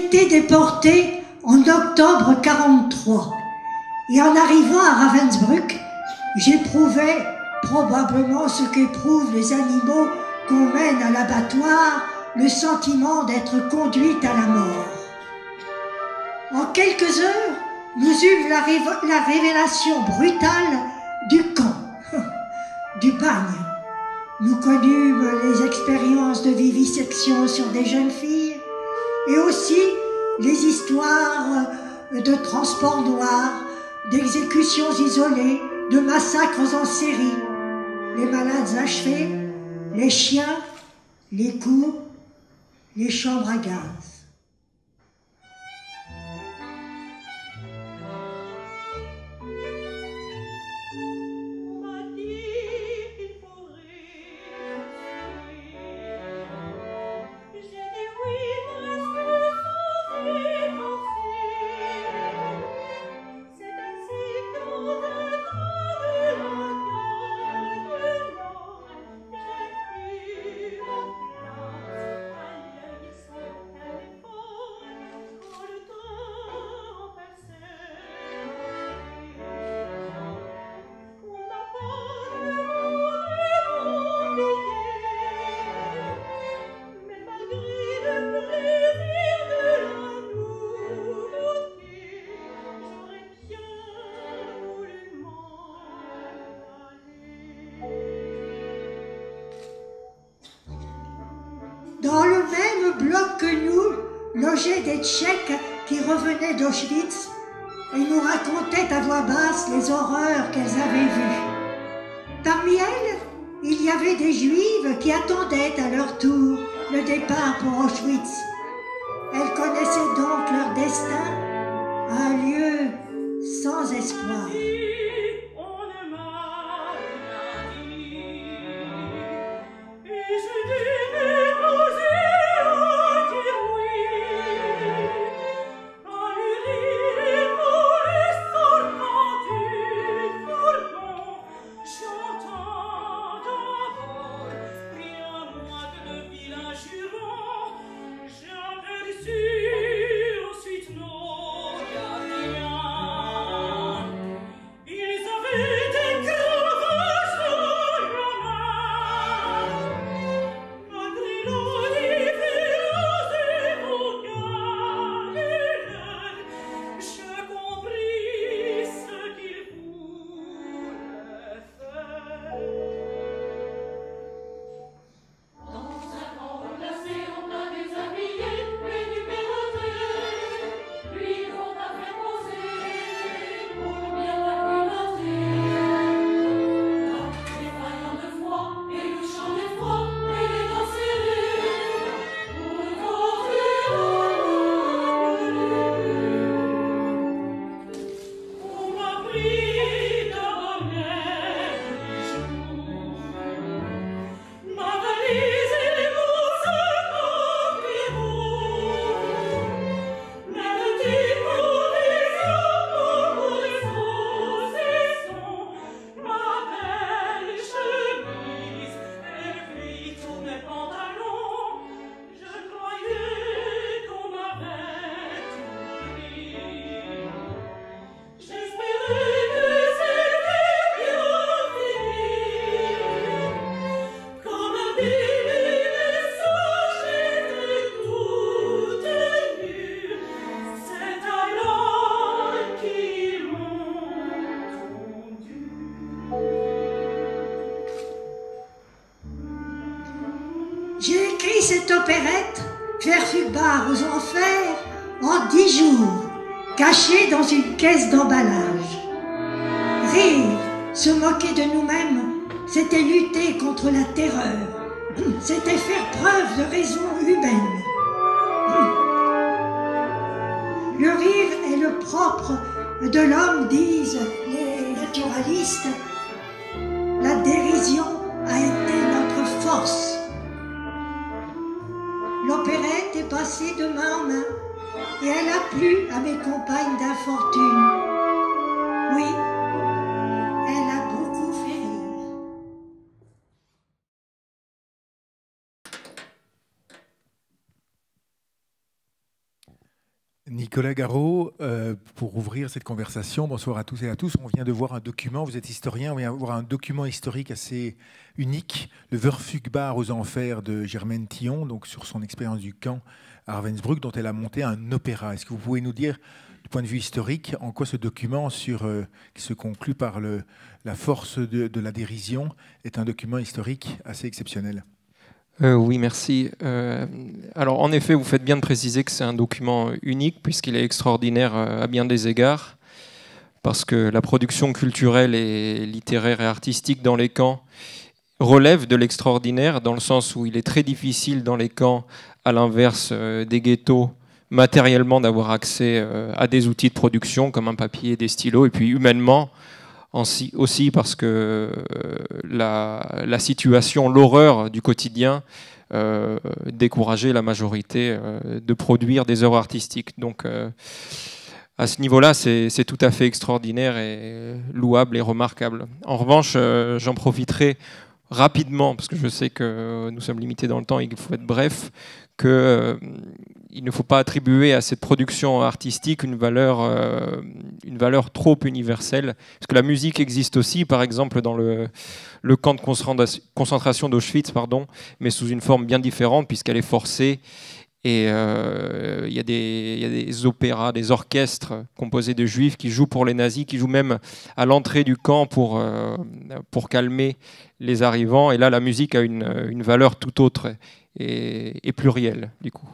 été déporté en octobre 1943. Et en arrivant à Ravensbrück, j'éprouvais probablement ce qu'éprouvent les animaux qu'on mène à l'abattoir, le sentiment d'être conduite à la mort. En quelques heures, nous eûmes la révélation brutale du camp, du bagne. Nous connûmes les expériences de vivisection sur des jeunes filles et aussi les histoires de transports noirs, d'exécutions isolées, de massacres en série, les malades achevés, les chiens, les coups, les chambres à gaz. Dans le même bloc que nous logeaient des Tchèques qui revenaient d'Auschwitz et nous racontaient à voix basse les horreurs qu'elles avaient vues. Parmi elles, il y avait des Juives qui attendaient à leur tour le départ pour Auschwitz. Elles connaissaient donc leur destin, un lieu sans espoir. J'ai écrit cette opérette, Verfügbar aux enfers, en 10 jours, cachée dans une caisse d'emballage. Rire, se moquer de nous-mêmes, c'était lutter contre la terreur, c'était faire preuve de raison humaine. Le rire est le propre de l'homme, disent les naturalistes. La dérision a été notre force. L'opérette est passée de main en main et elle a plu à mes compagnes d'infortune. Oui, elle a beaucoup fait rire. Nicolas Garot, pour ouvrir cette conversation, bonsoir à tous et à tous. On vient de voir un document, vous êtes historien, on vient de voir un document historique assez unique, le Verfügbar aux enfers de Germaine Thion, donc sur son expérience du camp à Ravensbrück, dont elle a monté un opéra. Est-ce que vous pouvez nous dire, du point de vue historique, en quoi ce document, qui se conclut par la force de la dérision, est un document historique assez exceptionnel ? Oui, merci. Alors, en effet, vous faites bien de préciser que c'est un document unique, puisqu'il est extraordinaire à bien des égards, parce que la production culturelle et littéraire et artistique dans les camps relève de l'extraordinaire, dans le sens où il est très difficile dans les camps, à l'inverse des ghettos, matériellement d'avoir accès à des outils de production, comme un papier, des stylos, et puis humainement, aussi parce que la situation, l'horreur du quotidien décourageait la majorité de produire des œuvres artistiques. Donc à ce niveau-là, c'est tout à fait extraordinaire et louable et remarquable. En revanche, j'en profiterai rapidement, parce que je sais que nous sommes limités dans le temps et qu'il faut être bref, qu'il ne faut pas attribuer à cette production artistique une valeur trop universelle. Parce que la musique existe aussi, par exemple, dans le camp de concentration d'Auschwitz, mais sous une forme bien différente, puisqu'elle est forcée. Et il y a des opéras, des orchestres composés de juifs qui jouent pour les nazis, qui jouent même à l'entrée du camp pour calmer les arrivants. Et là, la musique a une valeur tout autre et plurielle, du coup.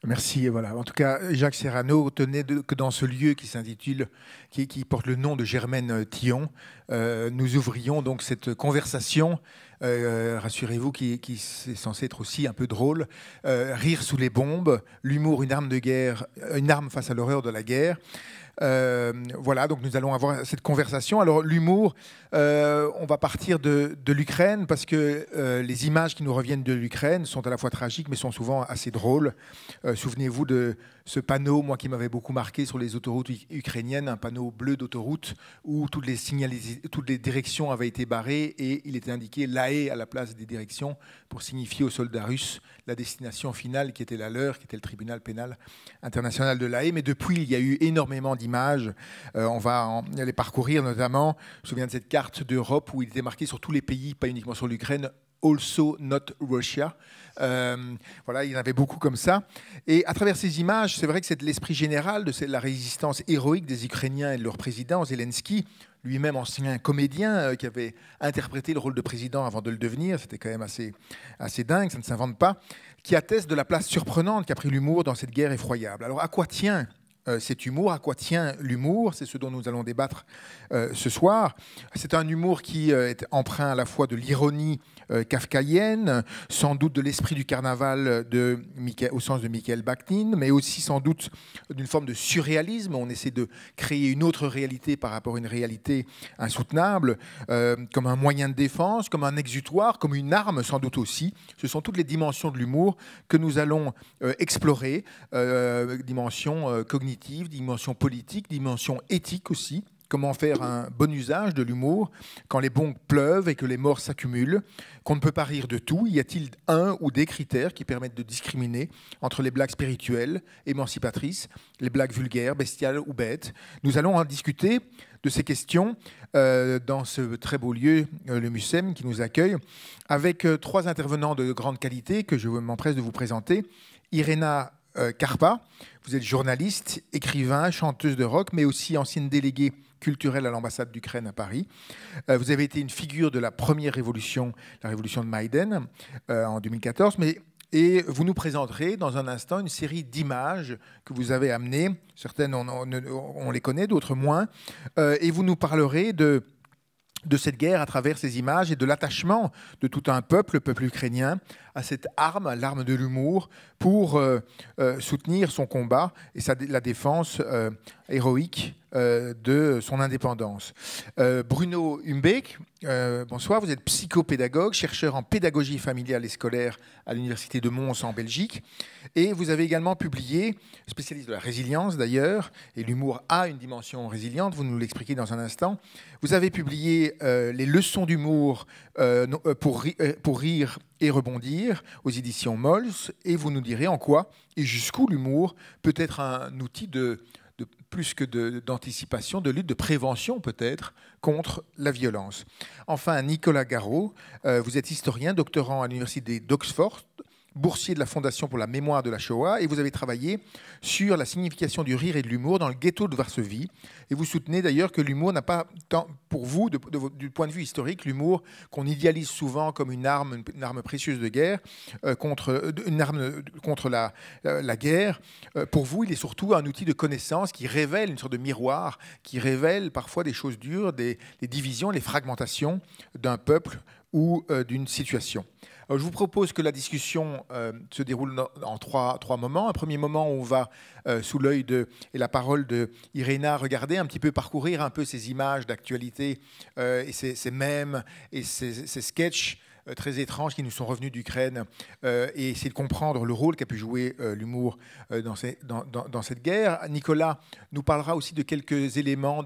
Merci. Voilà. En tout cas, Jacques Serrano tenait que dans ce lieu qui s'intitule, qui porte le nom de Germaine Thion, nous ouvrions donc cette conversation. Rassurez-vous, qui est censé être aussi un peu drôle. Rire sous les bombes, l'humour, une arme de guerre, une arme face à l'horreur de la guerre. Voilà, donc nous allons avoir cette conversation. Alors l'humour, on va partir de l'Ukraine parce que les images qui nous reviennent de l'Ukraine sont à la fois tragiques mais sont souvent assez drôles. Souvenez-vous de ce panneau, moi qui m'avait beaucoup marqué sur les autoroutes ukrainiennes, un panneau bleu d'autoroute où toutes les directions avaient été barrées et il était indiqué La Haye à la place des directions pour signifier aux soldats russes la destination finale qui était la leur, qui était le tribunal pénal international de La Haye. Mais depuis, il y a eu énormément d'images. On va les parcourir notamment. Je me souviens de cette carte d'Europe où il était marqué sur tous les pays, pas uniquement sur l'Ukraine, Also not Russia. Voilà, il y en avait beaucoup comme ça. Et à travers ces images, c'est vrai que c'est de l'esprit général de la résistance héroïque des Ukrainiens et de leur président, Zelensky, lui-même ancien comédien qui avait interprété le rôle de président avant de le devenir. C'était quand même assez dingue, ça ne s'invente pas, qui atteste de la place surprenante qu'a pris l'humour dans cette guerre effroyable. Alors à quoi tient cet humour, à quoi tient l'humour? C'est ce dont nous allons débattre ce soir. C'est un humour qui est empreint à la fois de l'ironie kafkaïenne, sans doute de l'esprit du carnaval au sens de Michael Bakhtin, mais aussi sans doute d'une forme de surréalisme. On essaie de créer une autre réalité par rapport à une réalité insoutenable, comme un moyen de défense, comme un exutoire, comme une arme sans doute aussi. Ce sont toutes les dimensions de l'humour que nous allons explorer, dimension cognitive, dimension politique, dimension éthique aussi. Comment faire un bon usage de l'humour quand les bombes pleuvent et que les morts s'accumulent, qu'on ne peut pas rire de tout? Y a-t-il un ou des critères qui permettent de discriminer entre les blagues spirituelles, émancipatrices, les blagues vulgaires, bestiales ou bêtes? Nous allons en discuter de ces questions dans ce très beau lieu, le Mucem, qui nous accueille, avec trois intervenants de grande qualité que je m'empresse de vous présenter. Irena Karpa, vous êtes journaliste, écrivain, chanteuse de rock, mais aussi ancienne déléguée culturelle à l'ambassade d'Ukraine à Paris. Vous avez été une figure de la première révolution, la révolution de Maïdan, en 2014, et vous nous présenterez dans un instant une série d'images que vous avez amenées. Certaines, on les connaît, d'autres moins. Et vous nous parlerez de cette guerre à travers ces images et de l'attachement de tout un peuple, le peuple ukrainien, à cette arme, l'arme de l'humour, pour soutenir son combat et la défense héroïque de son indépendance. Bruno Humbeek, bonsoir, vous êtes psychopédagogue, chercheur en pédagogie familiale et scolaire à l'Université de Mons en Belgique, et vous avez également publié, spécialiste de la résilience d'ailleurs, et l'humour a une dimension résiliente, vous nous l'expliquez dans un instant. Vous avez publié les leçons d'humour pour rire et rebondir aux éditions Mols, et vous nous direz en quoi et jusqu'où l'humour peut être un outil plus que d'anticipation, de lutte, de prévention peut-être contre la violence. Enfin, Nicolas Garot, vous êtes historien, doctorant à l'université d'Oxford, boursier de la Fondation pour la mémoire de la Shoah, et vous avez travaillé sur la signification du rire et de l'humour dans le ghetto de Varsovie. Et vous soutenez d'ailleurs que l'humour n'a pas tant, pour vous, du point de vue historique, l'humour qu'on idéalise souvent comme une arme précieuse de guerre, une arme contre la guerre. Pour vous, il est surtout un outil de connaissance qui révèle une sorte de miroir, qui révèle parfois des choses dures, les divisions, les fragmentations d'un peuple ou d'une situation. Alors, je vous propose que la discussion se déroule en trois moments. Un premier moment où on va, sous l'œil et la parole de Irena, regarder un petit peu, parcourir un peu ces images d'actualité et ces mèmes et ces sketchs très étranges qui nous sont revenus d'Ukraine et essayer de comprendre le rôle qu'a pu jouer l'humour dans cette guerre. Nicolas nous parlera aussi de quelques éléments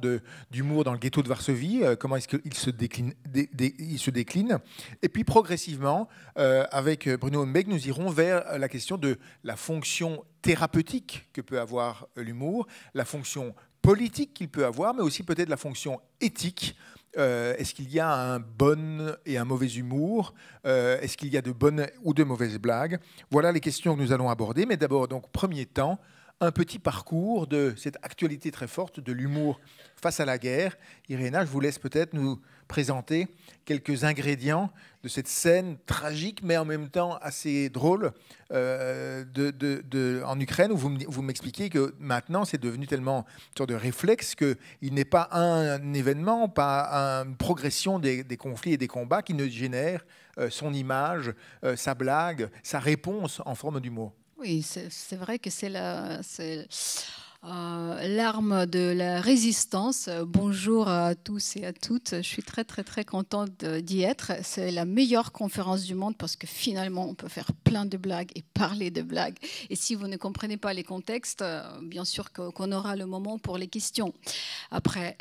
d'humour dans le ghetto de Varsovie, comment est-ce qu'il se décline. Et puis progressivement, avec Bruno Humbeek, nous irons vers la question de la fonction thérapeutique que peut avoir l'humour, la fonction politique qu'il peut avoir, mais aussi peut-être la fonction éthique. Est-ce qu'il y a un bon et un mauvais humour? Est-ce qu'il y a de bonnes ou de mauvaises blagues? Voilà les questions que nous allons aborder. Mais d'abord, donc, premier temps, un petit parcours de cette actualité très forte de l'humour face à la guerre. Irena, je vous laisse peut-être nous présenter quelques ingrédients de cette scène tragique, mais en même temps assez drôle en Ukraine, où vous m'expliquez que maintenant, c'est devenu tellement une sorte de réflexe qu'il n'est pas un événement, pas une progression des conflits et des combats qui ne génère son image, sa blague, sa réponse en forme d'humour. Oui, c'est vrai que c'est l'arme de la résistance. Bonjour à tous et à toutes. Je suis très, très, très contente d'y être. C'est la meilleure conférence du monde parce que finalement, on peut faire plein de blagues et parler de blagues. Et si vous ne comprenez pas les contextes, bien sûr qu'on aura le moment pour les questions. Après,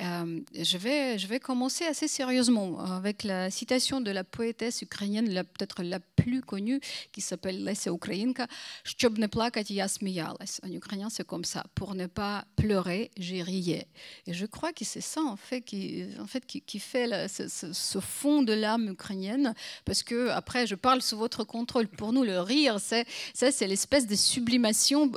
je vais commencer assez sérieusement avec la citation de la poétesse ukrainienne, peut-être la plus connue, qui s'appelle Lesia Ukrainka. «Щоб не плакать, я сміялась». En ukrainien, c'est comme ça. Pour ne pas pleurer, j'ai rié. Et je crois que c'est ça, en fait, qui fait ce fond de l'âme ukrainienne. Parce que, après, je parle sous votre contrôle. Pour nous, le rire, c'est l'espèce de sublimation,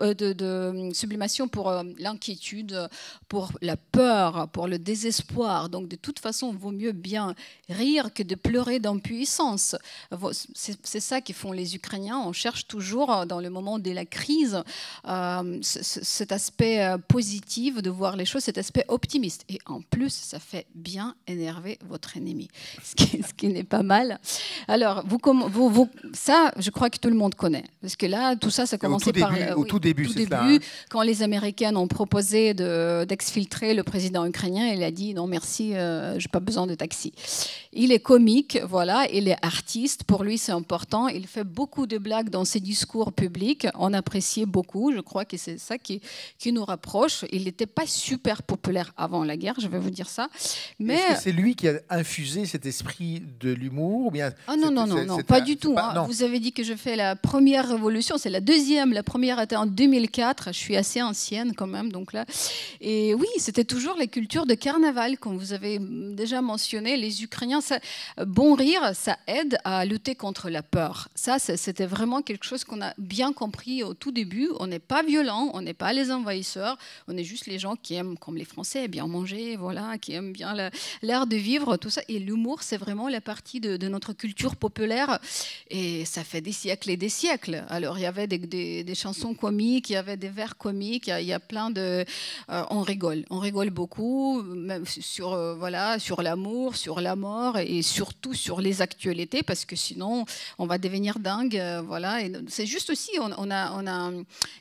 sublimation pour l'inquiétude, pour la peur, pour le désespoir. Donc, de toute façon, il vaut mieux bien rire que de pleurer d'impuissance. C'est ça que font les Ukrainiens. On cherche toujours, dans le moment de la crise, cet aspect positif de voir les choses, cet aspect optimiste. Et en plus, ça fait bien énerver votre ennemi, ce qui n'est pas mal. Alors, ça, je crois que tout le monde connaît. Parce que là, tout ça, ça commençait au tout début, quand les Américains ont proposé d'exfiltrer le président ukrainien, il a dit non merci, je n'ai pas besoin de taxi. Il est comique, voilà, il est artiste, pour lui c'est important, il fait beaucoup de blagues dans ses discours publics, on appréciait beaucoup, je crois que c'est ça qui nous rapproche. Il n'était pas super populaire avant la guerre, je vais vous dire ça. Mais est-ce que c'est lui qui a infusé cet esprit de l'humour ou bien non, pas du tout. Vous avez dit que je fais la première révolution, c'est la deuxième. La première était en 2004. Je suis assez ancienne quand même, donc là. Et oui, c'était toujours les cultures de carnaval, comme vous avez déjà mentionné. Les Ukrainiens, bon rire, ça aide à lutter contre la peur. Ça, c'était vraiment quelque chose qu'on a bien compris au tout début. On n'est pas violent, on n'est pas les envahisseurs, on est juste les gens qui aiment, comme les Français, bien manger, voilà, qui aiment bien l'art de vivre, tout ça. Et l'humour, c'est vraiment la partie de notre culture populaire. Et ça fait des siècles et des siècles. Alors, il y avait des chansons comiques, il y avait des vers comiques, il y a plein de... on rigole beaucoup, même sur l'amour, sur la mort et surtout sur les actualités, parce que sinon, on va devenir dingue. Voilà. Et c'est juste aussi, on a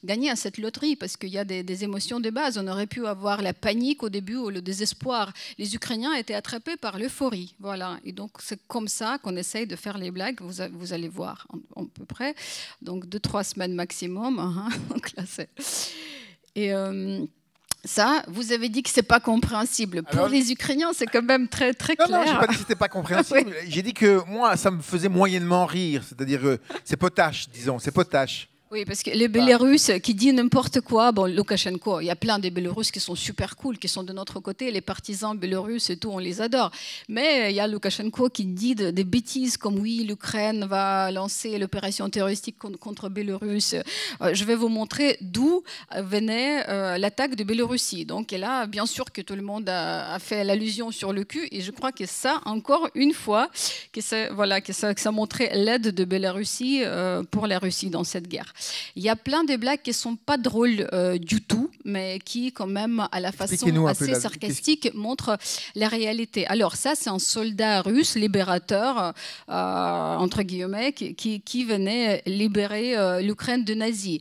gagné à cette loterie, parce qu'il y a des l'émotion de base. On aurait pu avoir la panique au début ou le désespoir. Les Ukrainiens étaient attrapés par l'euphorie. Voilà. Et donc, c'est comme ça qu'on essaye de faire les blagues. Vous allez voir à peu près. Donc, 2-3 semaines maximum. Donc là, c'est... Et... ça, vous avez dit que c'est pas compréhensible. Pour les Ukrainiens, c'est quand même très très clair. Non, j'ai pas dit que c'était pas compréhensible. Oui. J'ai dit que moi, ça me faisait moyennement rire. C'est-à-dire, c'est potache, disons, c'est potache. Oui, parce que les Bélarusses qui disent n'importe quoi, bon, Loukachenko, il y a plein de Bélarusses qui sont super cool, qui sont de notre côté, les partisans bélarusses et tout, on les adore. Mais il y a Loukachenko qui dit des bêtises comme oui, l'Ukraine va lancer l'opération terroristique contre Bélarus. Je vais vous montrer d'où venait l'attaque de Biélorussie. Donc et là, bien sûr que tout le monde a fait l'allusion sur le cul, et je crois que ça, encore une fois, que ça montrait l'aide de Biélorussie pour la Russie dans cette guerre. Il y a plein de blagues qui ne sont pas drôles du tout, mais qui, quand même, à la façon assez sarcastique, montrent la réalité. Alors ça, c'est un soldat russe, libérateur, entre guillemets, qui venait libérer l'Ukraine de nazis.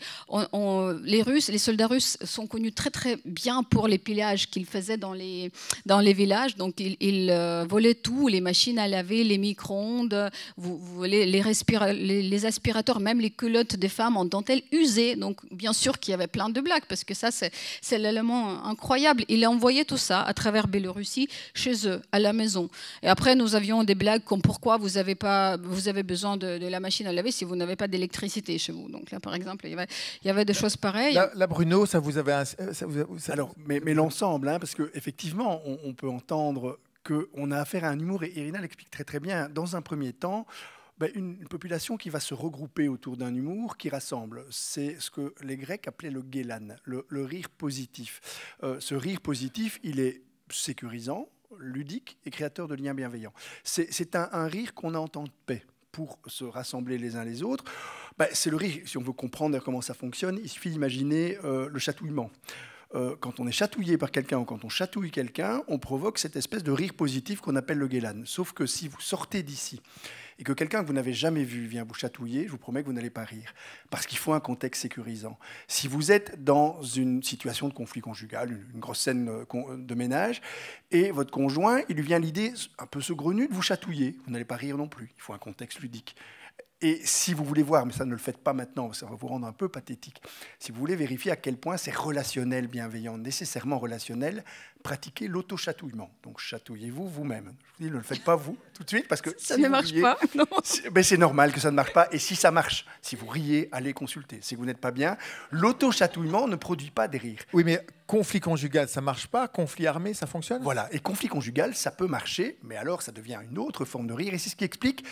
Les soldats russes sont connus très très bien pour les pillages qu'ils faisaient dans les villages. Donc ils volaient tout, les machines à laver, les micro-ondes, les aspirateurs, même les culottes des femmes en dentelle usée. Donc bien sûr qu'il y avait plein de blagues, parce que ça c'est l'élément incroyable. Il a envoyé tout ça à travers Biélorussie chez eux, à la maison. Et après nous avions des blagues comme pourquoi vous avez besoin de la machine à laver si vous n'avez pas d'électricité chez vous. Donc là par exemple il y avait des choses pareilles. Là Bruno, ça vous avait... Alors, mais l'ensemble, parce qu'effectivement on peut entendre qu'on a affaire à un humour, et Irina l'explique très très bien. Dans un premier temps, une population qui va se regrouper autour d'un humour qui rassemble. C'est ce que les Grecs appelaient le guélan, le rire positif. Ce rire positif, il est sécurisant, ludique et créateur de liens bienveillants. C'est un rire qu'on a en temps de paix pour se rassembler les uns les autres. C'est le rire, si on veut comprendre comment ça fonctionne, il suffit d'imaginer le chatouillement. Quand on est chatouillé par quelqu'un ou quand on chatouille quelqu'un, on provoque cette espèce de rire positif qu'on appelle le guélan. Sauf que si vous sortez d'ici et que quelqu'un que vous n'avez jamais vu vient vous chatouiller, je vous promets que vous n'allez pas rire, parce qu'il faut un contexte sécurisant. Si vous êtes dans une situation de conflit conjugal, une grosse scène de ménage, et votre conjoint, il lui vient l'idée un peu saugrenue de vous chatouiller, vous n'allez pas rire non plus, il faut un contexte ludique. Et si vous voulez voir, mais ça ne le faites pas maintenant, ça va vous rendre un peu pathétique, si vous voulez vérifier à quel point c'est relationnel, bienveillant, nécessairement relationnel, pratiquez l'auto-chatouillement. Donc chatouillez-vous vous-même. Je vous dis, ne le faites pas vous tout de suite, parce que ça ne marche pas. Non. C'est normal que ça ne marche pas. Et si ça marche, si vous riez, allez consulter. Si vous n'êtes pas bien, l'auto-chatouillement ne produit pas des rires. Oui, mais conflit conjugal, ça ne marche pas. Conflit armé, ça fonctionne. Voilà. Et conflit conjugal, ça peut marcher, mais alors ça devient une autre forme de rire. Et c'est ce qui explique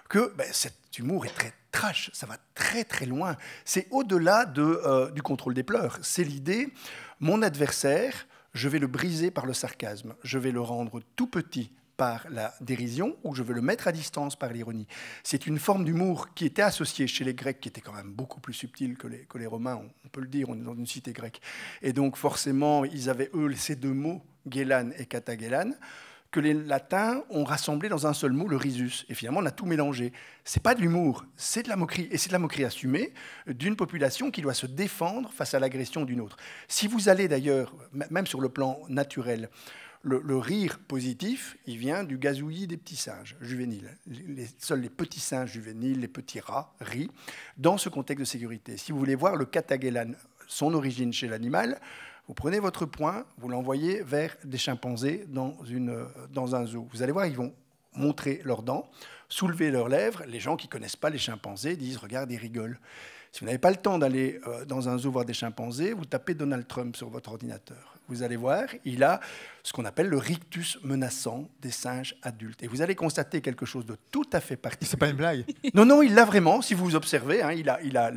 que cet humour est très trash. Ça va très très loin. C'est au-delà du contrôle des pleurs. C'est l'idée, mon adversaire, je vais le briser par le sarcasme. Je vais le rendre tout petit par la dérision, ou je veux le mettre à distance par l'ironie. C'est une forme d'humour qui était associée chez les Grecs, qui était quand même beaucoup plus subtile que les Romains, on peut le dire, on est dans une cité grecque. Et donc forcément, ils avaient, eux, ces deux mots, guélan et katagélan, que les Latins ont rassemblé dans un seul mot, le risus. Et finalement, on a tout mélangé. C'est pas de l'humour, c'est de la moquerie. Et c'est de la moquerie assumée d'une population qui doit se défendre face à l'agression d'une autre. Si vous allez d'ailleurs, même sur le plan naturel, le rire positif, il vient du gazouillis des petits singes juvéniles. Seuls les petits singes juvéniles, les petits rats, rient dans ce contexte de sécurité. Si vous voulez voir le katagélan, son origine chez l'animal, vous prenez votre poing, vous l'envoyez vers des chimpanzés dans un zoo. Vous allez voir, ils vont montrer leurs dents, soulever leurs lèvres. Les gens qui ne connaissent pas les chimpanzés disent « regarde, ils rigolent ». Si vous n'avez pas le temps d'aller dans un zoo voir des chimpanzés, vous tapez Donald Trump sur votre ordinateur. Vous allez voir, il a ce qu'on appelle le rictus menaçant des singes adultes. Et vous allez constater quelque chose de tout à fait particulier. C'est pas une blague. Non, il l'a vraiment. Si vous observez, il a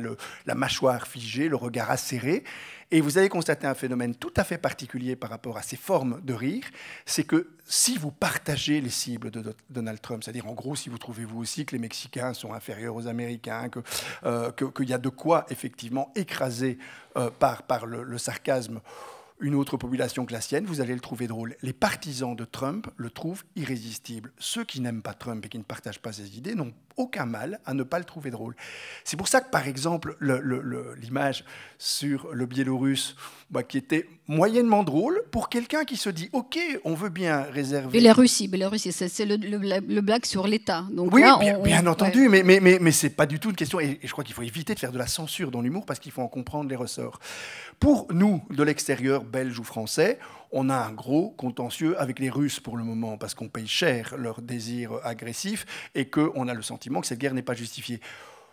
la mâchoire figée, le regard acéré. Et vous allez constater un phénomène tout à fait particulier par rapport à ces formes de rire, c'est que si vous partagez les cibles de Donald Trump, c'est-à-dire en gros si vous trouvez vous aussi que les Mexicains sont inférieurs aux Américains, qu'il y a de quoi effectivement écraser par le sarcasme une autre population que la sienne, vous allez le trouver drôle. Les partisans de Trump le trouvent irrésistible. Ceux qui n'aiment pas Trump et qui ne partagent pas ses idées n'ont aucun mal à ne pas le trouver drôle. C'est pour ça que, par exemple, l'image sur le Biélorusse, qui était moyennement drôle, pour quelqu'un qui se dit « Ok, on veut bien réserver… » Biélorussie, c'est le blague sur l'État. Oui, là, bien entendu, ouais. mais ce n'est pas du tout une question, et je crois qu'il faut éviter de faire de la censure dans l'humour parce qu'il faut en comprendre les ressorts. Pour nous, de l'extérieur, belges ou français, on a un gros contentieux avec les Russes pour le moment, parce qu'on paye cher leur désir agressif et qu'on a le sentiment que cette guerre n'est pas justifiée.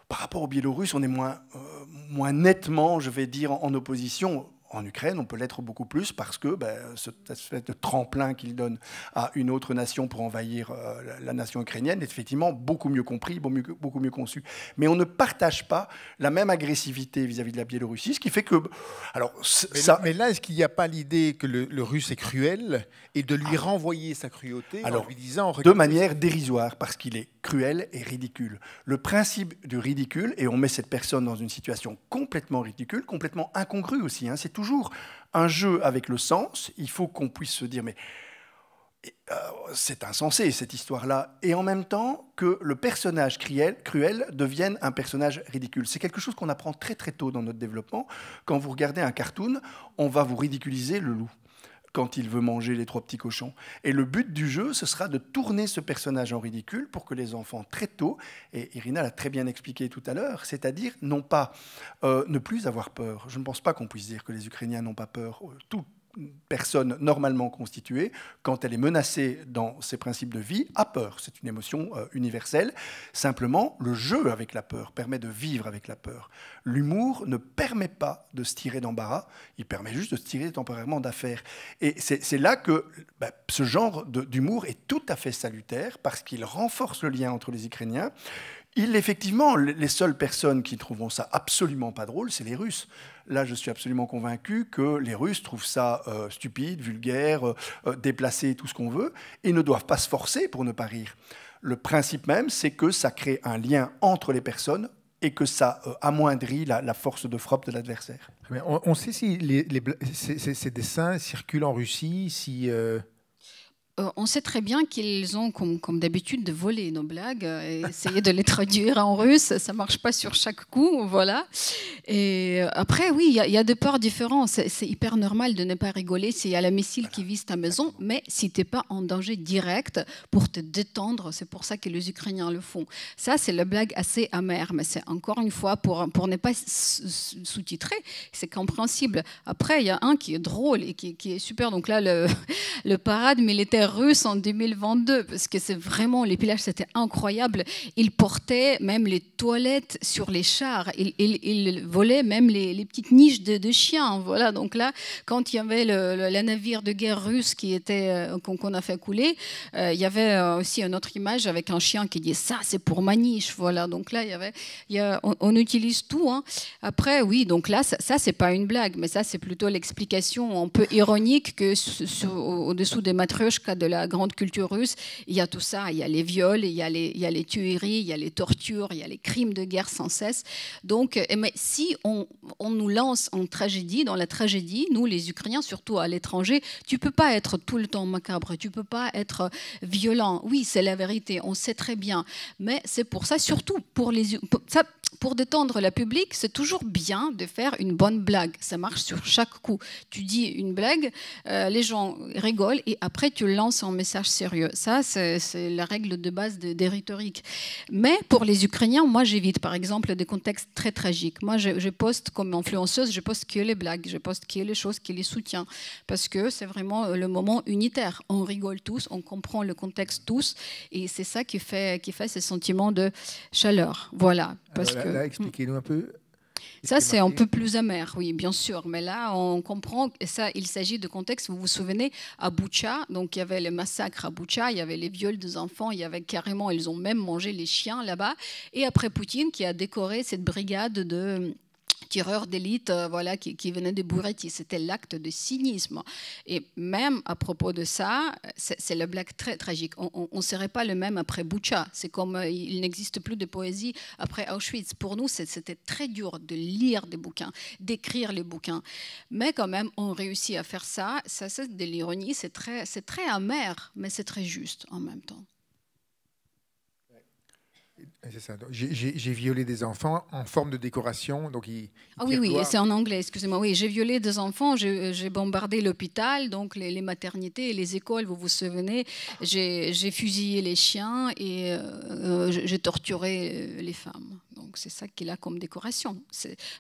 Par rapport aux Biélorusses, on est moins nettement, je vais dire, en opposition. En Ukraine, on peut l'être beaucoup plus parce que cette espèce de tremplin qu'il donne à une autre nation pour envahir la nation ukrainienne est effectivement beaucoup mieux compris, beaucoup mieux conçu. Mais on ne partage pas la même agressivité vis-à-vis de la Biélorussie, ce qui fait que… Alors, mais là, est-ce qu'il n'y a pas l'idée que le Russe est cruel et de lui renvoyer sa cruauté en lui disant… De manière dérisoire, parce qu'il est cruel et ridicule. Le principe du ridicule, et on met cette personne dans une situation complètement ridicule, complètement incongrue aussi, hein, c'est toujours un jeu avec le sens. Il faut qu'on puisse se dire, mais c'est insensé cette histoire-là, et en même temps que le personnage cruel devienne un personnage ridicule. C'est quelque chose qu'on apprend très très tôt dans notre développement. Quand vous regardez un cartoon, on va vous ridiculiser le loup quand il veut manger les 3 petits cochons. Et le but du jeu, ce sera de tourner ce personnage en ridicule pour que les enfants, très tôt, et Irina l'a très bien expliqué tout à l'heure, c'est-à-dire non pas ne plus avoir peur. Je ne pense pas qu'on puisse dire que les Ukrainiens n'ont pas peur. Toute personne normalement constituée, quand elle est menacée dans ses principes de vie, a peur. C'est une émotion universelle. Simplement, le jeu avec la peur permet de vivre avec la peur. L'humour ne permet pas de se tirer d'embarras, il permet juste de se tirer temporairement d'affaire. Et c'est là que ce genre d'humour est tout à fait salutaire, parce qu'il renforce le lien entre les Ukrainiens. Effectivement, les seules personnes qui trouveront ça absolument pas drôle, c'est les Russes. Là, je suis absolument convaincu que les Russes trouvent ça stupide, vulgaire, déplacé, tout ce qu'on veut, et ne doivent pas se forcer pour ne pas rire. Le principe même, c'est que ça crée un lien entre les personnes et que ça amoindrit la force de frappe de l'adversaire. On sait si ces dessins circulent en Russie, si… On sait très bien qu'ils ont, comme d'habitude, de voler nos blagues et essayer de les traduire en russe. Ça ne marche pas sur chaque coup, voilà. Et après, oui, il y a des peurs différentes. C'est hyper normal de ne pas rigoler s'il y a la missile qui vise ta maison, mais si tu n'es pas en danger direct, pour te détendre, c'est pour ça que les Ukrainiens le font. Ça, c'est la blague assez amère, mais c'est encore une fois pour ne pas sous-titrer, c'est compréhensible. Après, il y a un qui est drôle et qui est super. Donc là, le parade militaire russe en 2022, parce que c'est vraiment, les pillages, c'était incroyable. Ils portaient même les toilettes sur les chars. Ils volaient même les petites niches de chiens. Voilà. Donc là, quand il y avait le navire de guerre russe qu'on a fait couler, il y avait aussi une autre image avec un chien qui dit ça, c'est pour ma niche. Voilà. Donc là, on utilise tout. Hein. Après, oui, donc là, ça c'est pas une blague, mais ça, c'est plutôt l'explication un peu ironique que au-dessous des matryoshkas de la grande culture russe, il y a tout ça. Il y a les viols, il y a les tueries, il y a les tortures, il y a les crimes de guerre sans cesse. Donc, mais si on nous lance en tragédie, dans la tragédie, nous, les Ukrainiens, surtout à l'étranger, tu peux pas être tout le temps macabre, tu peux pas être violent. Oui, c'est la vérité, on sait très bien. Mais c'est pour ça, surtout pour détendre la public, c'est toujours bien de faire une bonne blague. Ça marche sur chaque coup. Tu dis une blague, les gens rigolent et après tu lances un message sérieux. Ça, c'est la règle de base des rhétoriques. Mais pour les Ukrainiens, moi j'évite par exemple des contextes très tragiques. Moi je poste comme influenceuse, je poste que les blagues, je poste que les choses qui les soutiennent. Parce que c'est vraiment le moment unitaire. On rigole tous, on comprend le contexte tous et c'est ça qui fait ce sentiment de chaleur. Voilà. Parce que là, expliquez-nous un peu. Ça, c'est un peu plus amer, oui, bien sûr. Mais là, on comprend, et ça, il s'agit de contexte, vous vous souvenez, à Boutcha, donc il y avait le massacre à Boutcha, il y avait les viols des enfants, il y avait carrément, ils ont même mangé les chiens là-bas. Et après Poutine, qui a décoré cette brigade de tireurs d'élite voilà, qui venaient de Buryatie. C'était l'acte de cynisme. Et même à propos de ça, c'est la blague très tragique. On ne serait pas le même après Butcha. C'est comme il n'existe plus de poésie après Auschwitz. Pour nous, c'était très dur de lire des bouquins, d'écrire les bouquins. Mais quand même, on réussit à faire ça. Ça, c'est de l'ironie. C'est très amer, mais c'est très juste en même temps. C'est ça. J'ai violé des enfants en forme de décoration. Donc oui, c'est en anglais, excusez-moi. Oui, j'ai violé des enfants, j'ai bombardé l'hôpital, donc les maternités et les écoles, vous vous souvenez. J'ai fusillé les chiens et j'ai torturé les femmes. Donc c'est ça qu'il a comme décoration.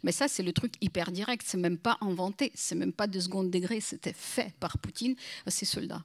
Mais ça, c'est le truc hyper direct. C'est même pas inventé, c'est même pas de second degré. C'était fait par Poutine à ses soldats.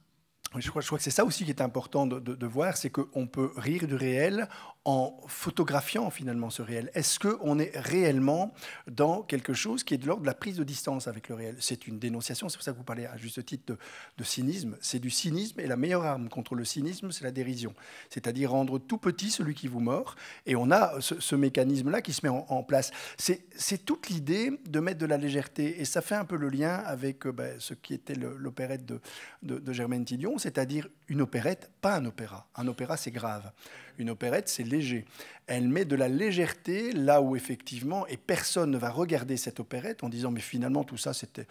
Je crois que c'est ça aussi qui est important de voir, c'est qu'on peut rire du réel en photographiant finalement ce réel. Est-ce qu'on est réellement dans quelque chose qui est de l'ordre de la prise de distance avec le réel? C'est une dénonciation, c'est pour ça que vous parlez à juste titre de cynisme. C'est du cynisme et la meilleure arme contre le cynisme, c'est la dérision. C'est-à-dire rendre tout petit celui qui vous mord. Et on a ce mécanisme-là qui se met en place. C'est toute l'idée de mettre de la légèreté. Et ça fait un peu le lien avec ce qui était l'opérette de Germaine Tillion, c'est-à-dire une opérette, pas un opéra. Un opéra, c'est grave. Une opérette, c'est léger. Elle met de la légèreté là où effectivement, et personne ne va regarder cette opérette en disant mais finalement tout ça c'était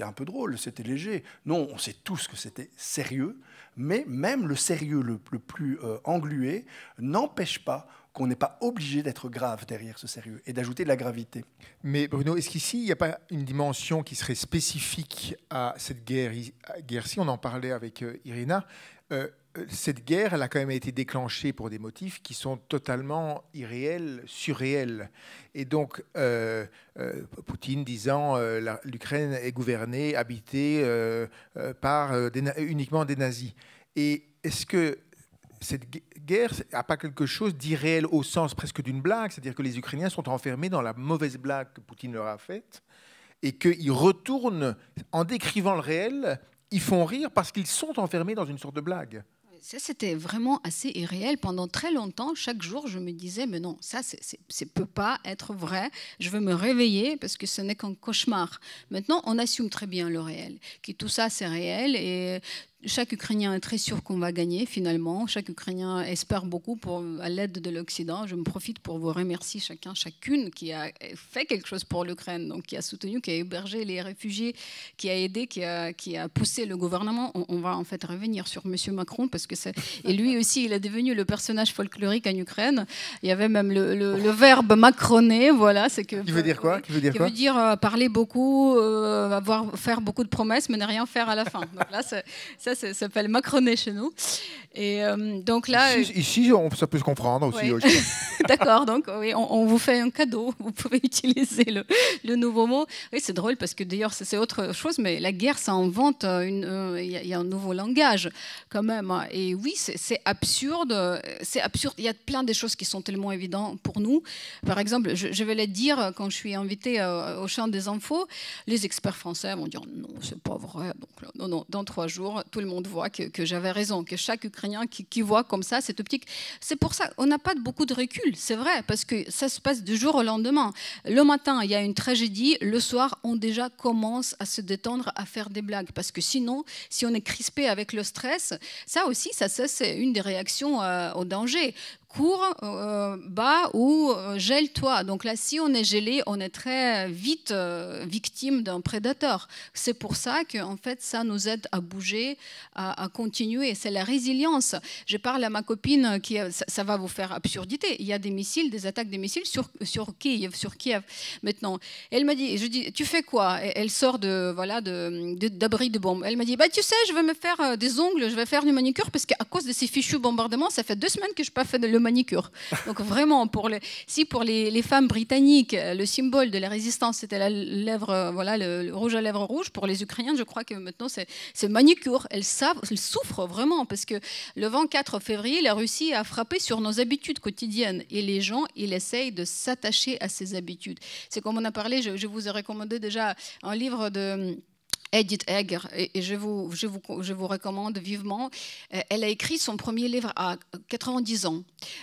un peu drôle, c'était léger. Non, on sait tous que c'était sérieux, mais même le sérieux le plus englué n'empêche pas qu'on n'est pas obligé d'être grave derrière ce sérieux et d'ajouter de la gravité. Mais Bruno, est-ce qu'ici, il n'y a pas une dimension qui serait spécifique à cette guerre-ci? On en parlait avec Irina. Cette guerre, elle a quand même été déclenchée pour des motifs qui sont totalement irréels, surréels. Et donc, Poutine disant l'Ukraine est gouvernée, habitée par uniquement des nazis. Et est-ce que cette guerre n'a pas quelque chose d'irréel au sens presque d'une blague? C'est-à-dire que les Ukrainiens sont enfermés dans la mauvaise blague que Poutine leur a faite et qu'ils retournent, en décrivant le réel, ils font rire parce qu'ils sont enfermés dans une sorte de blague. Ça, c'était vraiment assez irréel. Pendant très longtemps, chaque jour, je me disais, mais non, ça ne peut pas être vrai. Je veux me réveiller parce que ce n'est qu'un cauchemar. Maintenant, on assume très bien le réel, que tout ça, c'est réel. Et chaque Ukrainien est très sûr qu'on va gagner finalement. Chaque Ukrainien espère beaucoup à l'aide de l'Occident. Je me profite pour vous remercier chacune qui a fait quelque chose pour l'Ukraine, donc qui a soutenu, qui a hébergé les réfugiés, qui a aidé, qui a poussé le gouvernement. On va en fait revenir sur M. Macron parce que et lui aussi, il est devenu le personnage folklorique en Ukraine. Il y avait même le verbe macroner, voilà. Qui veut dire quoi? Qui veut dire parler beaucoup, faire beaucoup de promesses, mais ne rien faire à la fin. Donc là, ça s'appelle macroner chez nous. Et donc là, ici ça peut se comprendre aussi. Oui. D'accord, donc oui, on vous fait un cadeau. Vous pouvez utiliser le nouveau mot. Oui, c'est drôle parce que d'ailleurs c'est autre chose, mais la guerre, ça invente il y a un nouveau langage quand même. Et oui, c'est absurde. C'est absurde. Il y a plein de choses qui sont tellement évidentes pour nous. Par exemple, je vais le dire quand je suis invitée au champ des infos, les experts français vont dire non, c'est pas vrai. Donc non, dans 3 jours, tout le monde voit que j'avais raison, que chaque Ukrainien qui voit comme ça cette optique. C'est pour ça qu'on n'a pas beaucoup de recul, c'est vrai, parce que ça se passe du jour au lendemain. Le matin, il y a une tragédie. Le soir, on déjà commence à se détendre, à faire des blagues. Parce que sinon, si on est crispé avec le stress, ça aussi, ça c'est une des réactions au danger. Cours, bas ou gèle-toi. Donc là, si on est gelé, on est très vite victime d'un prédateur. C'est pour ça que en fait, ça nous aide à bouger, à continuer. C'est la résilience. Je parle à ma copine, ça va vous faire absurdité. Il y a des missiles, des attaques des missiles sur Kiev maintenant. Elle m'a dit, je dis, tu fais quoi? Elle sort d'abri de bombes. Elle m'a dit, tu sais, je vais me faire des ongles, je vais faire du manicure parce qu'à cause de ces fichus bombardements, ça fait 2 semaines que je n'ai pas fait le manicure. Donc vraiment, pour les femmes britanniques, le symbole de la résistance, c'était la lèvre, le rouge à lèvres rouge. Pour les Ukrainiens, je crois que maintenant, c'est manicure. Elles souffrent vraiment parce que le 24 février, la Russie a frappé sur nos habitudes quotidiennes. Et les gens, ils essayent de s'attacher à ces habitudes. C'est comme on a parlé, je vous ai recommandé déjà un livre Edith Egger, et je vous recommande vivement. Elle a écrit son premier livre à 90 ans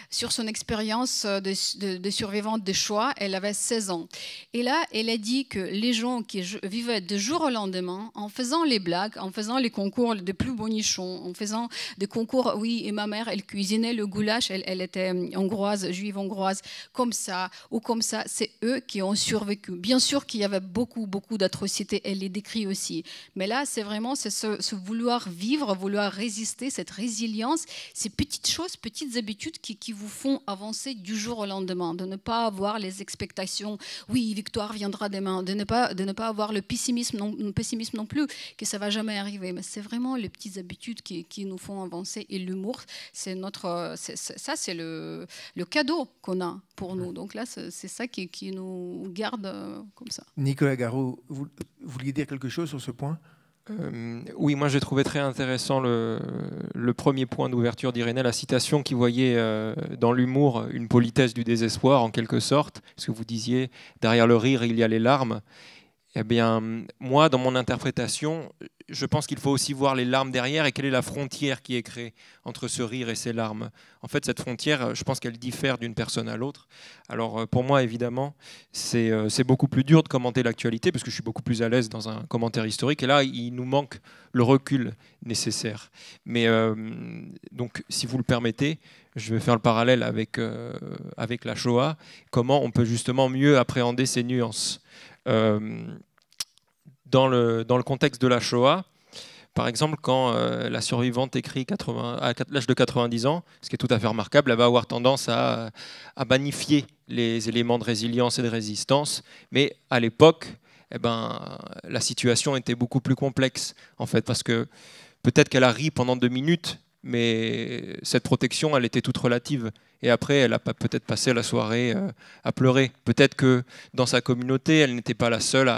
sur son expérience de survivante de Shoah. Elle avait 16 ans. Et là, elle a dit que les gens qui vivaient de jour au lendemain, en faisant les blagues, en faisant les concours de plus bonichons, en faisant des concours, oui, et ma mère, elle cuisinait le goulash, elle était hongroise, juive hongroise, comme ça, ou comme ça, c'est eux qui ont survécu. Bien sûr qu'il y avait beaucoup d'atrocités, elle les décrit aussi. Mais là, c'est vraiment ce vouloir vivre, vouloir résister, cette résilience, ces petites choses, petites habitudes qui vous font avancer du jour au lendemain, de ne pas avoir les expectations, oui, victoire viendra demain, de ne pas avoir le pessimisme non plus, que ça ne va jamais arriver. Mais c'est vraiment les petites habitudes qui nous font avancer. Et l'humour, c'est le cadeau qu'on a pour nous. Donc là, c'est ça qui nous garde comme ça. Nicolas Garot, vous vouliez dire quelque chose sur ce point ? Oui, moi j'ai trouvé très intéressant le premier point d'ouverture d'Irénée, la citation qui voyait dans l'humour une politesse du désespoir en quelque sorte, parce que vous disiez derrière le rire il y a les larmes. Eh bien, moi, dans mon interprétation, je pense qu'il faut aussi voir les larmes derrière et quelle est la frontière qui est créée entre ce rire et ces larmes. En fait, cette frontière, je pense qu'elle diffère d'une personne à l'autre. Alors, pour moi, évidemment, c'est beaucoup plus dur de commenter l'actualité parce que je suis beaucoup plus à l'aise dans un commentaire historique. Et là, il nous manque le recul nécessaire. Mais donc, si vous le permettez, je vais faire le parallèle avec la Shoah. Comment on peut justement mieux appréhender ces nuances ? Dans le contexte de la Shoah, par exemple, quand la survivante écrit à l'âge de 90 ans, ce qui est tout à fait remarquable, elle va avoir tendance à magnifier les éléments de résilience et de résistance. Mais à l'époque, la situation était beaucoup plus complexe, en fait, parce que peut-être qu'elle a ri pendant 2 minutes, mais cette protection, elle était toute relative. Et après, elle a peut-être passé la soirée à pleurer. Peut-être que dans sa communauté, elle n'était pas la seule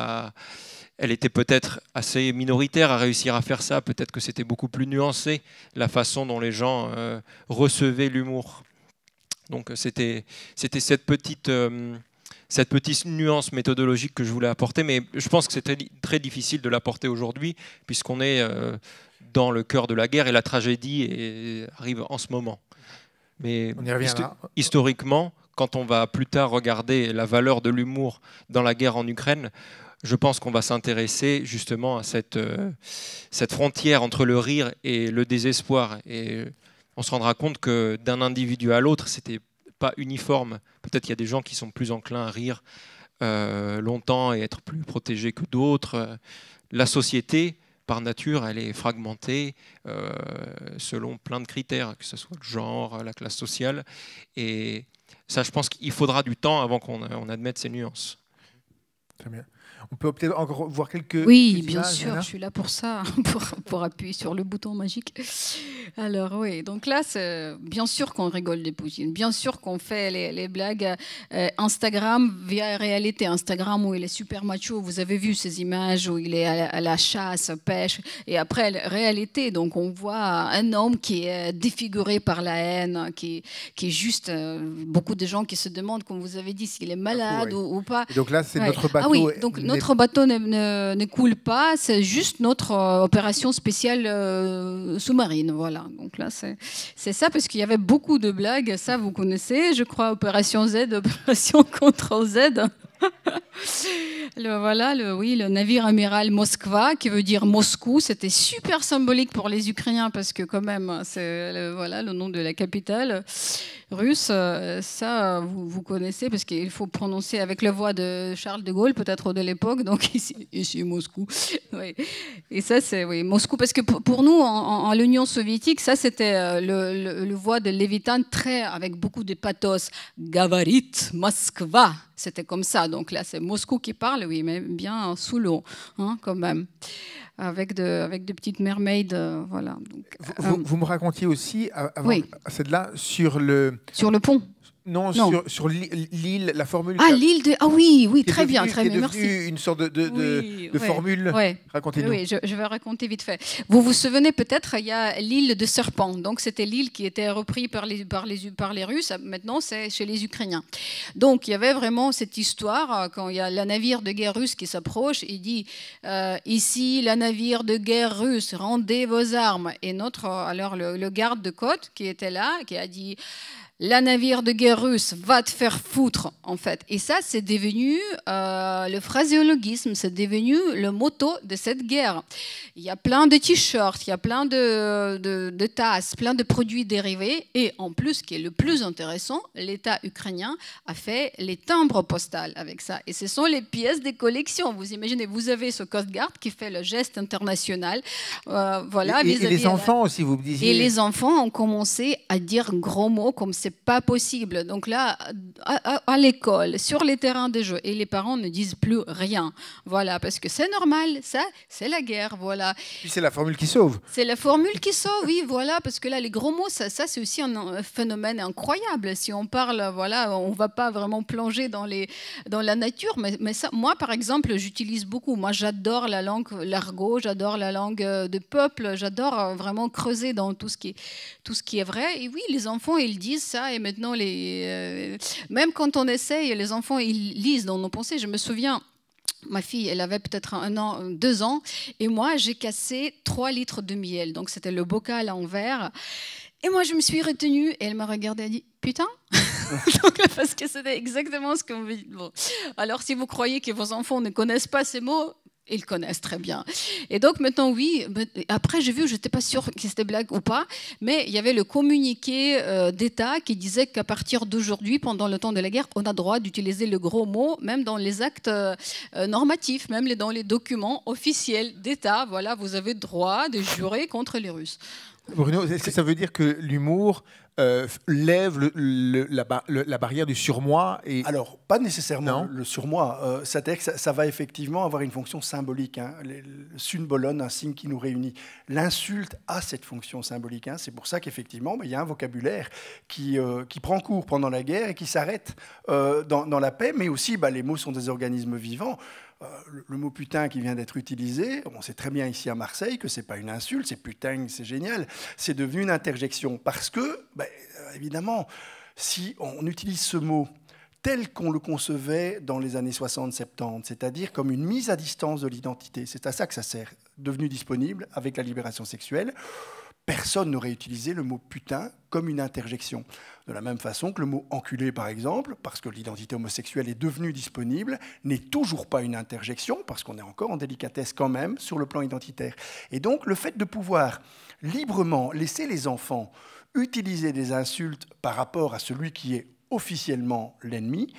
Elle était peut-être assez minoritaire à réussir à faire ça. Peut-être que c'était beaucoup plus nuancé, la façon dont les gens recevaient l'humour. Donc c'était cette petite nuance méthodologique que je voulais apporter. Mais je pense que c'est très, très difficile de l'apporter aujourd'hui, puisqu'on est dans le cœur de la guerre et la tragédie arrive en ce moment. Mais on y reviendra. Historiquement, quand on va plus tard regarder la valeur de l'humour dans la guerre en Ukraine, je pense qu'on va s'intéresser justement à cette frontière entre le rire et le désespoir. Et on se rendra compte que d'un individu à l'autre, c'était pas uniforme. Peut-être qu'il y a des gens qui sont plus enclins à rire longtemps et être plus protégés que d'autres. La société, par nature, elle est fragmentée selon plein de critères, que ce soit le genre, la classe sociale. Et ça, je pense qu'il faudra du temps avant qu'on admette ces nuances. Très bien. On peut peut-être encore voir quelques Oui, bien images, sûr, Anna. je suis là pour ça, pour appuyer sur le bouton magique. Alors oui, donc là, c'est bien sûr qu'on rigole de Poutine, bien sûr qu'on fait les blagues Instagram via réalité. Instagram où il est super macho, vous avez vu ces images où il est à la chasse, pêche, et après réalité, donc on voit un homme qui est défiguré par la haine, qui est juste beaucoup de gens qui se demandent, comme vous avez dit, s'il est malade ou pas. Et donc là, c'est notre bateau. Ah oui, donc notre bateau ne coule pas, c'est juste notre opération spéciale sous-marine. Voilà. Donc là, c'est ça, parce qu'il y avait beaucoup de blagues, ça vous connaissez, je crois, Opération Z, Opération Ctrl Z. Le navire amiral Moskva, qui veut dire Moscou, c'était super symbolique pour les Ukrainiens parce que quand même, c'est le nom de la capitale russe. Ça, vous connaissez parce qu'il faut prononcer avec la voix de Charles de Gaulle, peut-être de l'époque. Donc ici Moscou. Oui. Et ça, c'est Moscou, parce que pour nous, en l'Union soviétique, ça c'était le voix de Lévitan avec beaucoup de pathos. Gavarit Moskva. C'était comme ça. Donc là, c'est Moscou qui parle, oui, mais bien sous l'eau, hein, quand même, avec de petites mermaids, voilà. Donc, vous me racontiez aussi, avant celle-là, sur le pont. Non, sur l'île, la formule. Ah, l'île de... Ah oui, très bien, merci. Une sorte de formule. Ouais. Racontez-nous. Oui, je vais raconter vite fait. Vous vous souvenez peut-être, il y a l'île de Serpent. Donc, c'était l'île qui était reprise par les Russes. Maintenant, c'est chez les Ukrainiens. Donc, il y avait vraiment cette histoire, quand il y a le navire de guerre russe qui s'approche, il dit ici, le navire de guerre russe, rendez vos armes. Et alors le garde de côte qui était là, qui a dit... La navire de guerre russe va te faire foutre, en fait. Et ça, c'est devenu le phraséologisme, c'est devenu le motto de cette guerre. Il y a plein de t-shirts, il y a plein de tasses, plein de produits dérivés. Et en plus, ce qui est le plus intéressant, l'État ukrainien a fait les timbres postaux avec ça. Et ce sont les pièces des collections. Vous imaginez, vous avez ce Coast Guard qui fait le geste international. Voilà, et les enfants aussi, vous me disiez. Et les enfants ont commencé à dire gros mots comme c'est pas possible. Donc là, à l'école, sur les terrains de jeu, et les parents ne disent plus rien. Voilà, parce que c'est normal, ça, c'est la guerre, voilà. Puis c'est la formule qui sauve. C'est la formule qui sauve, oui, voilà, parce que là, les gros mots, ça c'est aussi un phénomène incroyable. Si on parle, voilà, on va pas vraiment plonger dans la nature, mais ça, moi, par exemple, j'utilise beaucoup. Moi, j'adore la langue, l'argot, j'adore la langue de peuple, j'adore vraiment creuser dans tout ce qui est vrai. Et oui, les enfants, ils disent ça. Et maintenant, même quand on essaye, les enfants, ils lisent dans nos pensées. Je me souviens, ma fille, elle avait peut-être 1 an, 2 ans, et moi, j'ai cassé 3 litres de miel. Donc, c'était le bocal en verre. Et moi, je me suis retenue, et elle m'a regardée et a dit « Putain !» Donc, parce que c'était exactement ce qu'on veut dire. Bon. Alors, si vous croyez que vos enfants ne connaissent pas ces mots, ils connaissent très bien. Et donc maintenant, oui, après j'ai vu, je n'étais pas sûre que c'était blague ou pas, mais il y avait le communiqué d'État qui disait qu'à partir d'aujourd'hui, pendant le temps de la guerre, on a droit d'utiliser le gros mot, même dans les actes normatifs, même dans les documents officiels d'État. Voilà, vous avez droit de jurer contre les Russes. Bruno, est-ce que ça veut dire que l'humour lève la barrière du surmoi Alors, pas nécessairement le surmoi. C'est-à-dire que ça va effectivement avoir une fonction symbolique. Hein. Le symbolon, un signe qui nous réunit. L'insulte a cette fonction symbolique. Hein. C'est pour ça qu'effectivement, il y a un vocabulaire qui prend cours pendant la guerre et qui s'arrête dans la paix, mais aussi les mots sont des organismes vivants. Le mot putain qui vient d'être utilisé, on sait très bien ici à Marseille que ce n'est pas une insulte, c'est putain, c'est génial. C'est devenu une interjection parce que, évidemment, si on utilise ce mot tel qu'on le concevait dans les années 60-70, c'est-à-dire comme une mise à distance de l'identité, c'est à ça que ça sert, devenu disponible avec la libération sexuelle. Personne n'aurait utilisé le mot putain comme une interjection. De la même façon que le mot enculé, par exemple, parce que l'identité homosexuelle est devenue disponible, n'est toujours pas une interjection, parce qu'on est encore en délicatesse quand même sur le plan identitaire. Et donc, le fait de pouvoir librement laisser les enfants utiliser des insultes par rapport à celui qui est officiellement l'ennemi,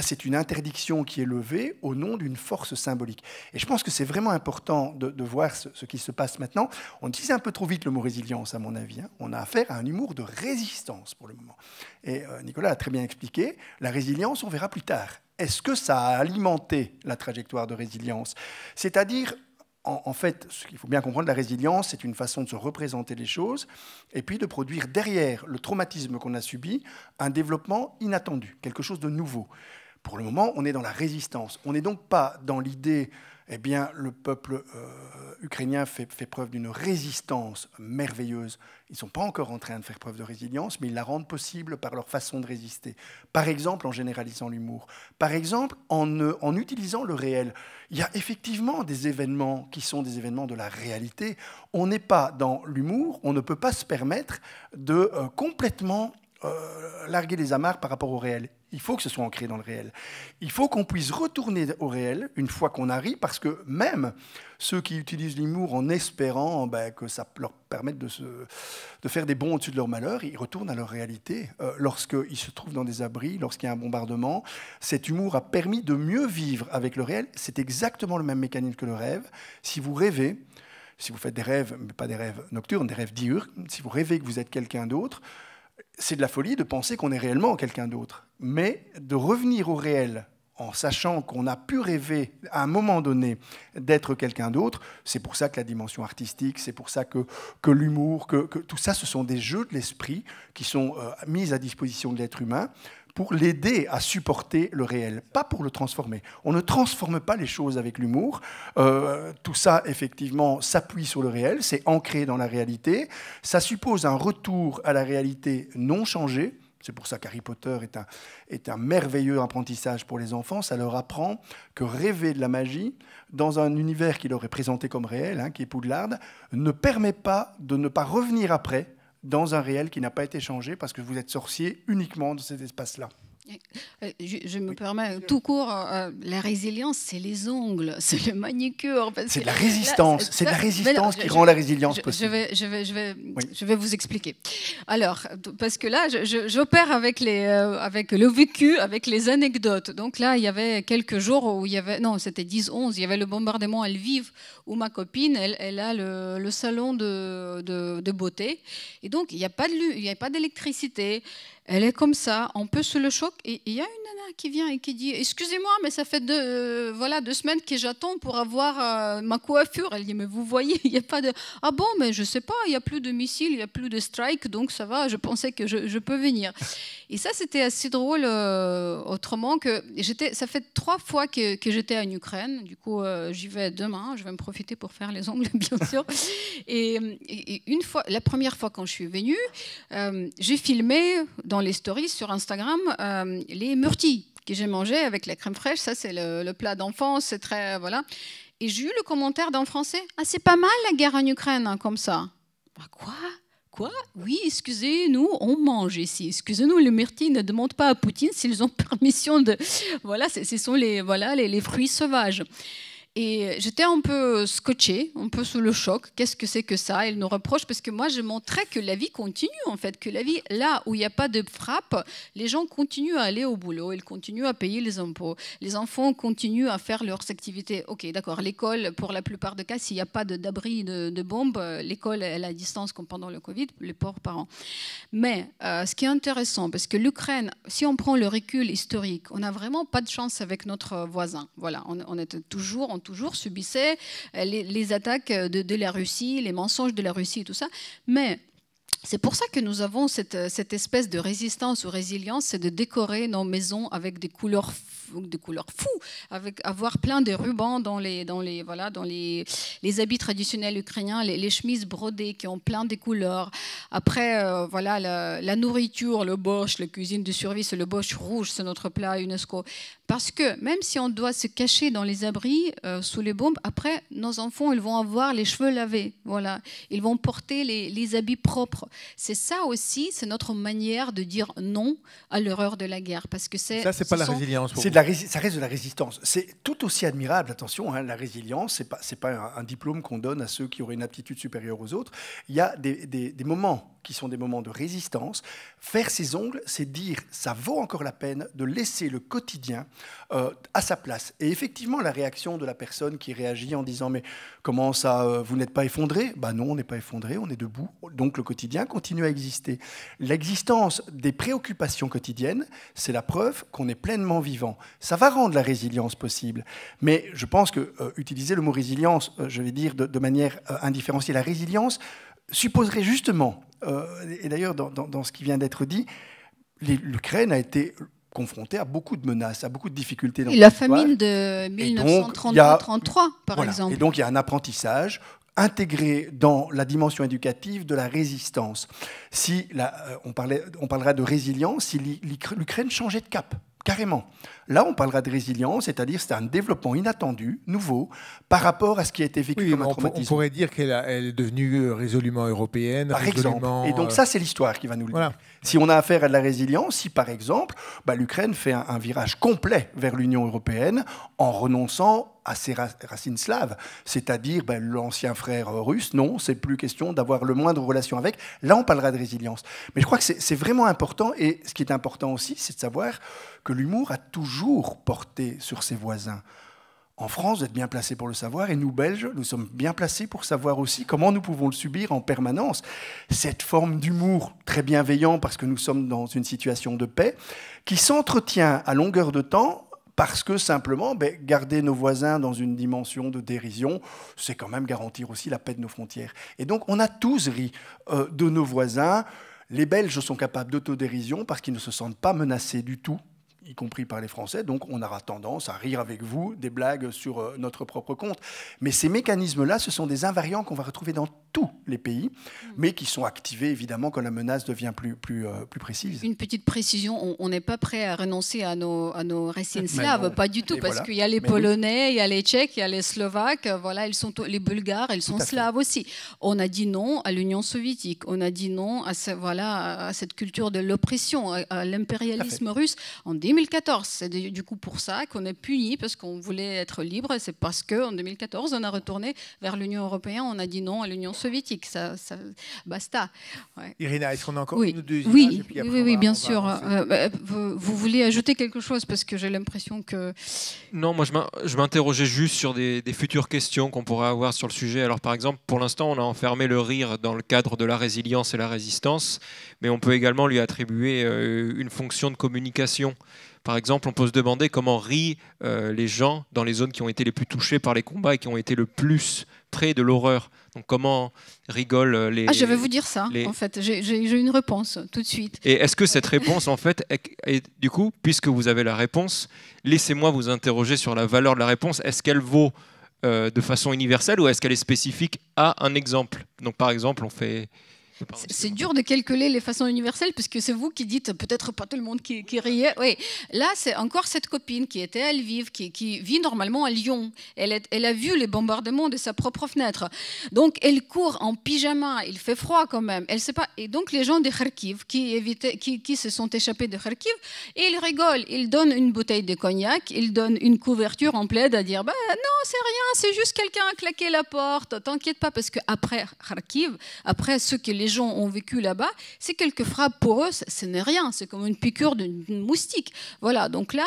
c'est une interdiction qui est levée au nom d'une force symbolique. Et je pense que c'est vraiment important de voir ce qui se passe maintenant. On utilise un peu trop vite le mot résilience, à mon avis. Hein. On a affaire à un humour de résistance pour le moment. Et Nicolas a très bien expliqué, la résilience, on verra plus tard. Est-ce que ça a alimenté la trajectoire de résilience ? C'est-à-dire, en fait, ce qu'il faut bien comprendre, la résilience, c'est une façon de se représenter les choses et puis de produire derrière le traumatisme qu'on a subi un développement inattendu, quelque chose de nouveau. Pour le moment, on est dans la résistance. On n'est donc pas dans l'idée, le peuple ukrainien fait preuve d'une résistance merveilleuse. Ils ne sont pas encore en train de faire preuve de résilience, mais ils la rendent possible par leur façon de résister. Par exemple, en généralisant l'humour. Par exemple, en utilisant le réel. Il y a effectivement des événements qui sont des événements de la réalité. On n'est pas dans l'humour, on ne peut pas se permettre de complètement larguer les amarres par rapport au réel. Il faut que ce soit ancré dans le réel. Il faut qu'on puisse retourner au réel une fois qu'on arrive, parce que même ceux qui utilisent l'humour en espérant que ça leur permette de faire des bonds au-dessus de leur malheur, ils retournent à leur réalité. Lorsqu'ils se trouvent dans des abris, lorsqu'il y a un bombardement, cet humour a permis de mieux vivre avec le réel. C'est exactement le même mécanisme que le rêve. Si vous rêvez, si vous faites des rêves, mais pas des rêves nocturnes, des rêves diurnes, si vous rêvez que vous êtes quelqu'un d'autre, c'est de la folie de penser qu'on est réellement quelqu'un d'autre. Mais de revenir au réel en sachant qu'on a pu rêver à un moment donné d'être quelqu'un d'autre, c'est pour ça que la dimension artistique, c'est pour ça que l'humour, que tout ça, ce sont des jeux de l'esprit qui sont mis à disposition de l'être humain pour l'aider à supporter le réel, pas pour le transformer. On ne transforme pas les choses avec l'humour. Tout ça, effectivement, s'appuie sur le réel, c'est ancré dans la réalité. Ça suppose un retour à la réalité non changée. C'est pour ça qu'Harry Potter est un merveilleux apprentissage pour les enfants. Ça leur apprend que rêver de la magie dans un univers qui leur est présenté comme réel, qui est Poudlard, ne permet pas de ne pas revenir après dans un réel qui n'a pas été changé parce que vous êtes sorcier uniquement de cet espace-là. Je me permets, tout court, la résilience, c'est les ongles, c'est le manicure. C'est de la résistance, c'est de la résistance qui rend la résilience possible. Je vais vous expliquer. Alors, parce que là, j'opère avec le vécu, avec les anecdotes. Donc là, il y avait quelques jours où il y avait, non, c'était 10-11, il y avait le bombardement à Lviv, où ma copine, elle a le salon de beauté. Et donc, il n'y a pas d'électricité. Elle est comme ça, un peu sous le choc. Et il y a une nana qui vient et qui dit « Excusez-moi, mais ça fait 2 semaines que j'attends pour avoir ma coiffure. » Elle dit « Mais vous voyez, il n'y a pas de... » « Ah bon, mais je ne sais pas, il n'y a plus de missiles, il n'y a plus de strike, donc ça va, je pensais que je peux venir. » Et ça, c'était assez drôle, autrement que... Ça fait 3 fois que j'étais en Ukraine. Du coup, j'y vais demain. Je vais me profiter pour faire les ongles, bien sûr. Et une fois, la première fois quand je suis venue, j'ai filmé dans les stories sur Instagram les myrtilles que j'ai mangées avec la crème fraîche. Ça, c'est le plat d'enfance. C'est très... Voilà. Et j'ai eu le commentaire d'un Français. « Ah, c'est pas mal la guerre en Ukraine, comme ça. » Bah, quoi ? Oui, excusez, nous, on mange ici. Excusez-nous, les myrtilles ne demandent pas à Poutine s'ils ont permission de... Voilà, ce sont les fruits sauvages. Et j'étais un peu scotchée, un peu sous le choc. Qu'est-ce que c'est que ça ? Elle nous reproche, parce que moi, je montrais que la vie continue, en fait, que la vie, là où il n'y a pas de frappe, les gens continuent à aller au boulot, ils continuent à payer les impôts, les enfants continuent à faire leurs activités. Ok, d'accord, l'école, pour la plupart des cas, s'il n'y a pas d'abri de bombes, l'école est à distance comme pendant le Covid, les pauvres parents. Mais ce qui est intéressant, parce que l'Ukraine, si on prend le recul historique, on n'a vraiment pas de chance avec notre voisin. Voilà, on toujours subissait les attaques de la Russie, les mensonges de la Russie et tout ça. Mais c'est pour ça que nous avons cette espèce de résistance ou résilience, c'est de décorer nos maisons avec des couleurs fous, avec avoir plein de rubans dans les habits traditionnels ukrainiens, les chemises brodées qui ont plein de couleurs. Après, la nourriture, le borscht, la cuisine de survie, c'est le borscht rouge, c'est notre plat UNESCO. Parce que même si on doit se cacher dans les abris sous les bombes, après, nos enfants, ils vont avoir les cheveux lavés. Voilà. Ils vont porter les habits propres. C'est ça aussi, c'est notre manière de dire non à l'horreur de la guerre. Parce que ça, c'est pas la résilience. Ça reste de la résistance. C'est tout aussi admirable, attention, la résilience, c'est pas un diplôme qu'on donne à ceux qui auraient une aptitude supérieure aux autres. Il y a des moments qui sont des moments de résistance. Faire ses ongles, c'est dire ça vaut encore la peine de laisser le quotidien à sa place. Et effectivement, la réaction de la personne qui réagit en disant mais comment ça, vous n'êtes pas effondré ? Ben non, on n'est pas effondré, on est debout. Donc le quotidien continue à exister. L'existence des préoccupations quotidiennes, c'est la preuve qu'on est pleinement vivant. Ça va rendre la résilience possible. Mais je pense que utiliser le mot résilience, je vais dire de manière indifférenciée, la résilience supposerait justement, et d'ailleurs dans ce qui vient d'être dit, l'Ukraine a été confrontée à beaucoup de menaces, à beaucoup de difficultés. Et la famine de 1933, par exemple. Et donc il y a un apprentissage intégré dans la dimension éducative de la résistance. On parlera de résilience si l'Ukraine changeait de cap. Carrément. Là, on parlera de résilience, c'est-à-dire c'est un développement inattendu, nouveau, par rapport à ce qui a été vécu comme un traumatisme. On pourrait dire qu'elle est devenue résolument européenne. Par exemple. Et donc ça, c'est l'histoire qui va nous le dire. Si on a affaire à de la résilience, si par exemple, l'Ukraine fait un virage complet vers l'Union européenne en renonçant à ses racines slaves, c'est-à-dire l'ancien frère russe, non, c'est plus question d'avoir le moindre relation avec. Là, on parlera de résilience. Mais je crois que c'est vraiment important, et ce qui est important aussi, c'est de savoir que l'humour a toujours porté sur ses voisins. En France, vous êtes bien placés pour le savoir, et nous, Belges, nous sommes bien placés pour savoir aussi comment nous pouvons le subir en permanence. Cette forme d'humour très bienveillant, parce que nous sommes dans une situation de paix, qui s'entretient à longueur de temps, parce que simplement, garder nos voisins dans une dimension de dérision, c'est quand même garantir aussi la paix de nos frontières. Et donc, on a tous ri de nos voisins. Les Belges sont capables d'autodérision parce qu'ils ne se sentent pas menacés du tout, y compris par les Français, donc on aura tendance à rire avec vous des blagues sur notre propre compte. Mais ces mécanismes-là, ce sont des invariants qu'on va retrouver dans tous les pays, mais qui sont activés évidemment quand la menace devient plus précise. Une petite précision, on n'est pas prêt à renoncer à nos racines slaves, pas du tout, et parce voilà. qu'il y a les Polonais, il y a les Tchèques, il y a les Slovaques, voilà, les Bulgares, ils sont slaves aussi. On a dit non à l'Union soviétique, on a dit non à cette culture de l'oppression, à l'impérialisme russe en 2014. C'est du coup pour ça qu'on est puni, parce qu'on voulait être libre, et c'est parce qu'en 2014, on a retourné vers l'Union européenne, on a dit non à l'Union soviétique. Ça basta. Ouais. Irina, est-ce qu'on a encore une ou deux oui, images et puis après, oui, bien sûr. Vous voulez ajouter quelque chose, parce que j'ai l'impression que... Non, moi je m'interrogeais juste sur des futures questions qu'on pourrait avoir sur le sujet. Alors par exemple, pour l'instant, on a enfermé le rire dans le cadre de la résilience et la résistance, mais on peut également lui attribuer une fonction de communication. Par exemple, on peut se demander comment rient les gens dans les zones qui ont été les plus touchées par les combats et qui ont été le plus près de l'horreur. Donc comment rigolent les... Ah, je vais vous dire ça, en fait. J'ai une réponse tout de suite. Et est-ce que cette réponse, en fait, du coup, puisque vous avez la réponse, laissez-moi vous interroger sur la valeur de la réponse. Est-ce qu'elle vaut de façon universelle ou est-ce qu'elle est spécifique à un exemple? Donc par exemple, on fait... C'est dur de calculer les façons universelles, puisque c'est vous qui dites, peut-être pas tout le monde qui riait. Oui. Là, c'est encore cette copine qui était à Lviv, qui vit normalement à Lyon. Elle a vu les bombardements de sa propre fenêtre. Donc, elle court en pyjama, il fait froid quand même. Elle sait pas. Et donc, les gens de Kharkiv qui se sont échappés de Kharkiv, ils rigolent. Ils donnent une bouteille de cognac, ils donnent une couverture en plaid à dire, non, c'est rien, c'est juste quelqu'un a claqué la porte. T'inquiète pas, parce qu'après Kharkiv, après ce que les gens ont vécu là-bas, c'est quelques frappes pour eux, ce n'est rien, c'est comme une piqûre d'une moustique. Voilà, donc là,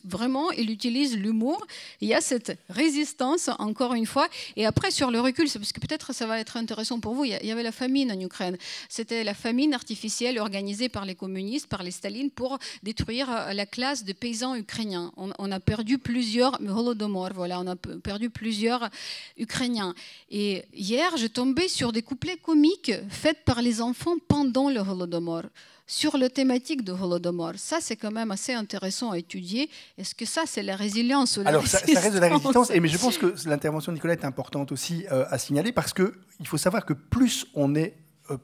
vraiment, il utilise l'humour. Il y a cette résistance, encore une fois. Et après, sur le recul, c'est parce que peut-être ça va être intéressant pour vous, il y avait la famine en Ukraine. C'était la famine artificielle organisée par les communistes, par les Staline, pour détruire la classe de paysans ukrainiens. On a perdu plusieurs Holodomor, voilà, on a perdu plusieurs Ukrainiens. Et hier, j'ai tombé sur des couplets comiques faits par les enfants pendant le Holodomor, sur la thématique de Holodomor. Ça, c'est quand même assez intéressant à étudier. Est-ce que ça, c'est la résilience ou la résistance? Ça reste de la résistance, mais je pense que l'intervention de Nicolas est importante aussi à signaler, parce qu'il faut savoir que plus on est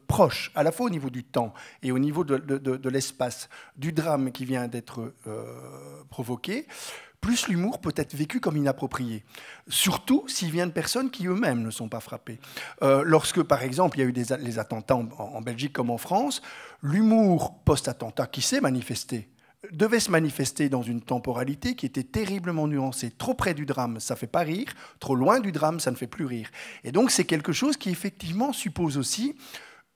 proche, à la fois au niveau du temps et au niveau de l'espace, du drame qui vient d'être provoqué, plus l'humour peut être vécu comme inapproprié. Surtout s'il vient de personnes qui eux-mêmes ne sont pas frappées. Lorsque, par exemple, il y a eu les attentats en Belgique comme en France, l'humour post-attentat qui s'est manifesté devait se manifester dans une temporalité qui était terriblement nuancée. Trop près du drame, ça ne fait pas rire. Trop loin du drame, ça ne fait plus rire. Et donc, c'est quelque chose qui, effectivement, suppose aussi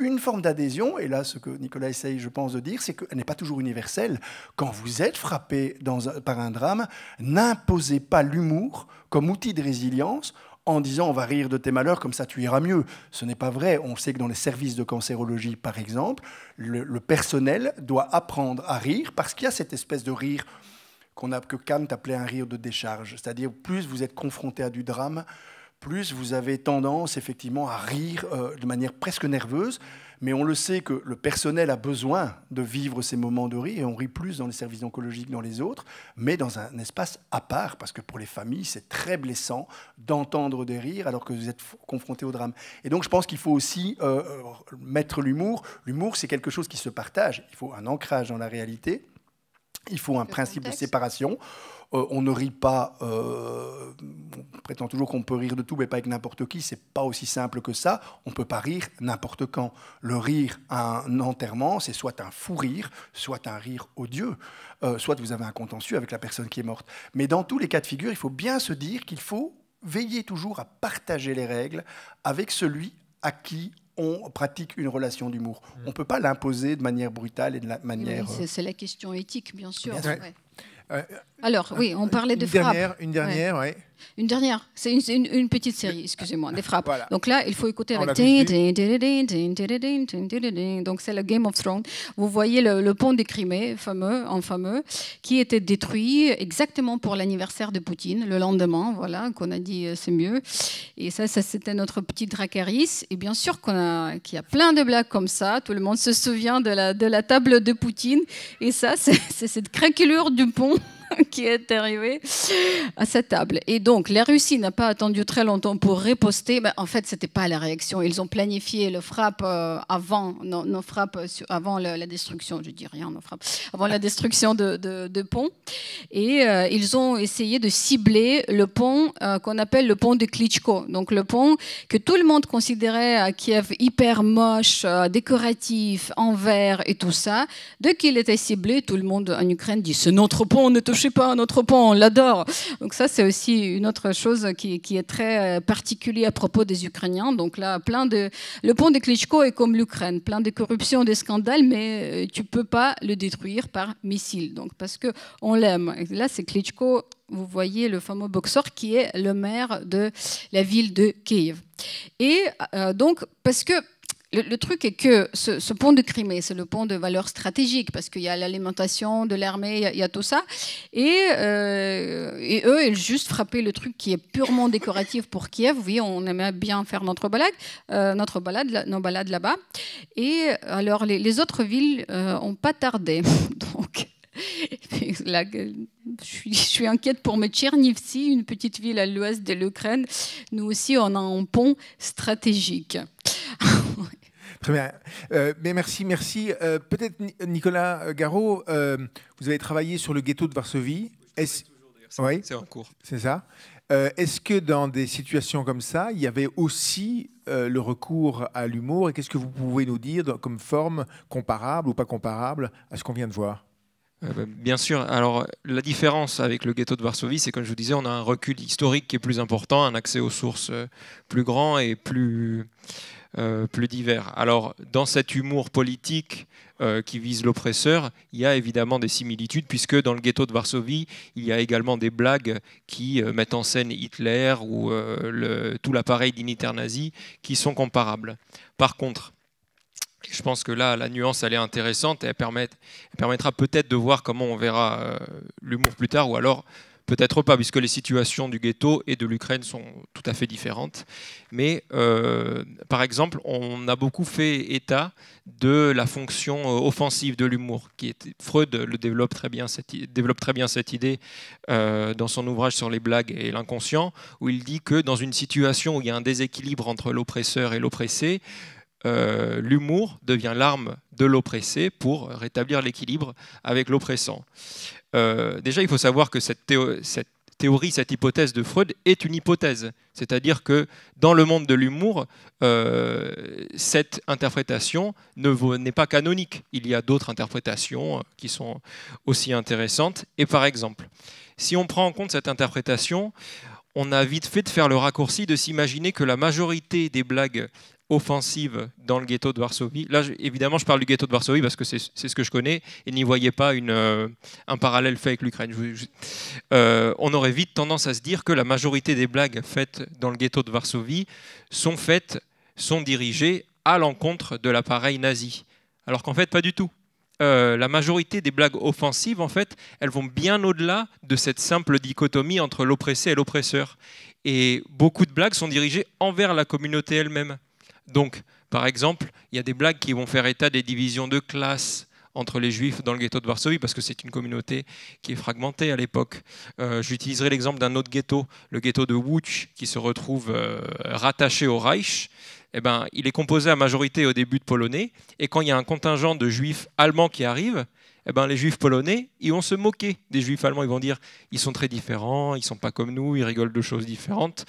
une forme d'adhésion, et là, ce que Nicolas essaye, je pense, de dire, c'est qu'elle n'est pas toujours universelle. Quand vous êtes frappé par un drame, n'imposez pas l'humour comme outil de résilience en disant « on va rire de tes malheurs, comme ça tu iras mieux ». Ce n'est pas vrai. On sait que dans les services de cancérologie, par exemple, le personnel doit apprendre à rire, parce qu'il y a cette espèce de rire que Kant appelait un rire de décharge. C'est-à-dire, plus vous êtes confronté à du drame, plus vous avez tendance effectivement à rire de manière presque nerveuse, mais on le sait que le personnel a besoin de vivre ces moments de rire, et on rit plus dans les services oncologiques que dans les autres, mais dans un espace à part, parce que pour les familles, c'est très blessant d'entendre des rires alors que vous êtes confronté au drame. Et donc je pense qu'il faut aussi mettre l'humour. L'humour, c'est quelque chose qui se partage. Il faut un ancrage dans la réalité. Il faut un principe de séparation. On ne rit pas, on prétend toujours qu'on peut rire de tout, mais pas avec n'importe qui. C'est pas aussi simple que ça. On ne peut pas rire n'importe quand. Le rire à un enterrement, c'est soit un fou rire, soit un rire odieux, soit vous avez un contentieux avec la personne qui est morte. Mais dans tous les cas de figure, il faut bien se dire qu'il faut veiller toujours à partager les règles avec celui à qui on pratique une relation d'humour. On ne peut pas l'imposer de manière brutale et de manière... Oui, c'est la question éthique, bien sûr. Bien sûr. Ouais. Alors, oui, on parlait de frappe. Une dernière, oui. Une dernière, c'est une petite série, excusez-moi, des frappes. Voilà. Donc là, il faut écouter avec... Donc c'est le Game of Thrones. Vous voyez le pont de Crimée, fameux, qui était détruit exactement pour l'anniversaire de Poutine, le lendemain, voilà, qu'on a dit c'est mieux. Et ça c'était notre petit Dracarys. Et bien sûr qu'il y a plein de blagues comme ça. Tout le monde se souvient de la table de Poutine. Et ça, c'est cette craquelure du pont qui est arrivé à cette table. Et donc, la Russie n'a pas attendu très longtemps pour riposter. Ben, en fait, ce n'était pas la réaction. Ils ont planifié le frappe avant, nos frappes avant la destruction, je dis rien, nos frappes, avant la destruction de pont. Et ils ont essayé de cibler le pont qu'on appelle le pont de Klitschko. Donc, le pont que tout le monde considérait à Kiev hyper moche, décoratif, en verre et tout ça. Dès qu'il était ciblé, tout le monde en Ukraine dit « c'est notre pont, ne touchez pas à notre pont, on l'adore ». Donc ça, c'est aussi une autre chose qui est très particulière à propos des Ukrainiens. Donc là, le pont de Klitschko est comme l'Ukraine, plein de corruption, de scandales, mais tu ne peux pas le détruire par missile. Donc parce qu'on l'aime. Et là, c'est Klitschko, vous voyez le fameux boxeur qui est le maire de la ville de Kiev. Et donc, parce que le truc est que ce pont de Crimée, c'est le pont de valeur stratégique parce qu'il y a l'alimentation de l'armée, il y a tout ça. Et eux, ils juste frappaient le truc qui est purement décoratif pour Kiev. Oui, on aimait bien faire nos balades là-bas. Et alors, les autres villes n'ont pas tardé. Donc, là, je suis inquiète pour Tchernivtsi, une petite ville à l'ouest de l'Ukraine. Nous aussi, on a un pont stratégique. Très bien. Mais merci. Peut-être Nicolas Garot, vous avez travaillé sur le ghetto de Varsovie. Oui, c'est en cours. C'est ça. Est-ce que dans des situations comme ça, il y avait aussi le recours à l'humour? Et qu'est-ce que vous pouvez nous dire comme forme comparable ou pas comparable à ce qu'on vient de voir? Bien sûr. Alors, la différence avec le ghetto de Varsovie, c'est comme je vous disais, on a un recul historique qui est plus important, un accès aux sources plus grand et plus divers. Alors, dans cet humour politique qui vise l'oppresseur, il y a évidemment des similitudes, puisque dans le ghetto de Varsovie, il y a également des blagues qui mettent en scène Hitler ou tout l'appareil dignitaire nazi qui sont comparables. Par contre, je pense que là, la nuance, elle est intéressante et elle permettra peut-être de voir comment on verra l'humour plus tard, ou alors peut-être pas, puisque les situations du ghetto et de l'Ukraine sont tout à fait différentes. Mais par exemple, on a beaucoup fait état de la fonction offensive de l'humour. Freud développe très bien cette idée dans son ouvrage sur les blagues et l'inconscient, où il dit que dans une situation où il y a un déséquilibre entre l'oppresseur et l'oppressé, l'humour devient l'arme de l'oppressé pour rétablir l'équilibre avec l'oppressant. Déjà, il faut savoir que cette théorie, cette hypothèse de Freud est une hypothèse. C'est-à-dire que dans le monde de l'humour, cette interprétation n'est pas canonique. Il y a d'autres interprétations qui sont aussi intéressantes. Et par exemple, si on prend en compte cette interprétation, on a vite fait de faire le raccourci de s'imaginer que la majorité des blagues offensive dans le ghetto de Varsovie. Là, évidemment, je parle du ghetto de Varsovie parce que c'est ce que je connais et n'y voyez pas un parallèle fait avec l'Ukraine. On aurait vite tendance à se dire que la majorité des blagues faites dans le ghetto de Varsovie sont dirigées à l'encontre de l'appareil nazi. Alors qu'en fait, pas du tout. La majorité des blagues offensives, en fait, elles vont bien au-delà de cette simple dichotomie entre l'oppressé et l'oppresseur. Et beaucoup de blagues sont dirigées envers la communauté elle-même. Donc, par exemple, il y a des blagues qui vont faire état des divisions de classe entre les Juifs dans le ghetto de Varsovie, parce que c'est une communauté qui est fragmentée à l'époque. J'utiliserai l'exemple d'un autre ghetto, le ghetto de Łódź, qui se retrouve rattaché au Reich. Eh ben, il est composé à majorité au début de Polonais, et quand il y a un contingent de Juifs allemands qui arrive, eh ben, les Juifs polonais, ils vont se moquer des Juifs allemands. Ils vont dire ils sont très différents, ils ne sont pas comme nous, ils rigolent de choses différentes.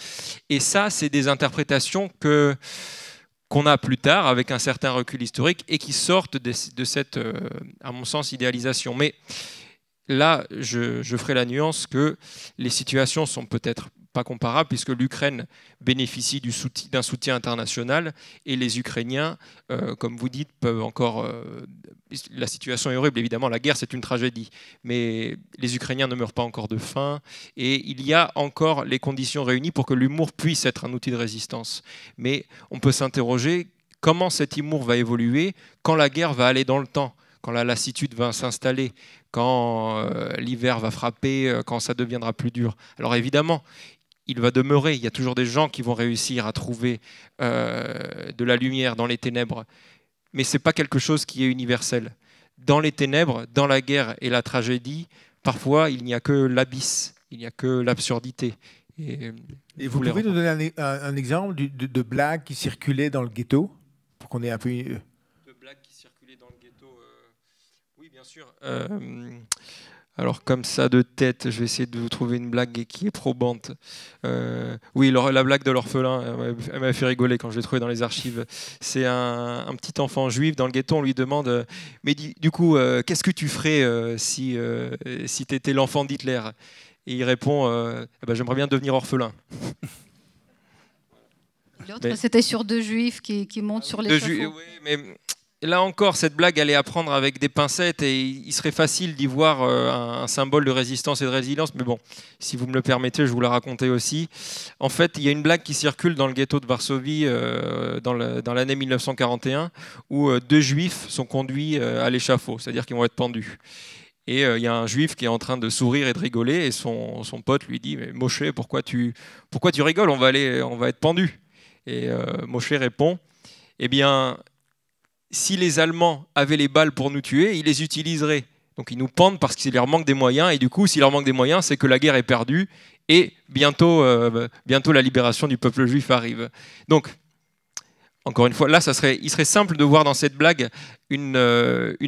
Et ça, c'est des interprétations qu'on a plus tard avec un certain recul historique et qui sortent de cette, à mon sens, idéalisation. Mais là, je ferai la nuance que les situations sont peut-être pas comparable puisque l'Ukraine bénéficie d'un soutien international et les Ukrainiens, comme vous dites, peuvent encore... la situation est horrible, évidemment, la guerre c'est une tragédie, mais les Ukrainiens ne meurent pas encore de faim et il y a encore les conditions réunies pour que l'humour puisse être un outil de résistance. Mais on peut s'interroger comment cet humour va évoluer quand la guerre va aller dans le temps, quand la lassitude va s'installer, quand l'hiver va frapper, quand ça deviendra plus dur. Alors évidemment, il va demeurer, il y a toujours des gens qui vont réussir à trouver de la lumière dans les ténèbres, mais ce n'est pas quelque chose qui est universel. Dans les ténèbres, dans la guerre et la tragédie, parfois il n'y a que l'abysse, il n'y a que l'absurdité. Et vous pouvez nous donner un exemple de blague qui circulait dans le ghetto pour qu'on ait un peu... De blagues qui circulaient dans le ghetto, oui bien sûr. Alors comme ça de tête, je vais essayer de vous trouver une blague qui est probante. Oui, la blague de l'orphelin, elle m'a fait rigoler quand je l'ai trouvée dans les archives. C'est un petit enfant juif dans le ghetto, on lui demande « Mais du coup, qu'est-ce que tu ferais si tu étais l'enfant d'Hitler ?» Et il répond « J'aimerais bien devenir orphelin. » L'autre, c'était sur deux juifs qui montent sur les oui, mais là encore, cette blague, elle est à prendre avec des pincettes et il serait facile d'y voir un symbole de résistance et de résilience. Mais bon, si vous me le permettez, je vous la raconter aussi. En fait, il y a une blague qui circule dans le ghetto de Varsovie dans l'année 1941 où deux juifs sont conduits à l'échafaud, c'est-à-dire qu'ils vont être pendus. Et il y a un juif qui est en train de sourire et de rigoler et son pote lui dit « Mais Moshe, pourquoi tu rigoles, on va être pendu ?» Et Moshe répond « Eh bien, si les Allemands avaient les balles pour nous tuer, ils les utiliseraient. Donc ils nous pendent parce qu'il leur manque des moyens. Et du coup, s'il leur manque des moyens, c'est que la guerre est perdue. Et bientôt la libération du peuple juif arrive. » Donc, encore une fois, là, il serait simple de voir dans cette blague une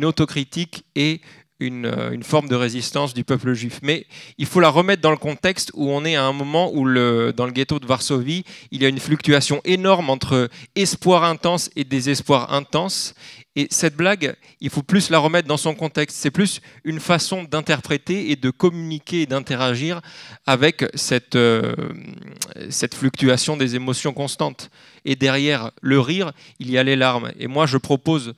autocritique et une forme de résistance du peuple juif. Mais il faut la remettre dans le contexte où on est à un moment où, dans le ghetto de Varsovie, il y a une fluctuation énorme entre espoir intense et désespoir intense. Et cette blague, il faut plus la remettre dans son contexte. C'est plus une façon d'interpréter et de communiquer et d'interagir avec cette fluctuation des émotions constantes. Et derrière le rire, il y a les larmes. Et moi, je propose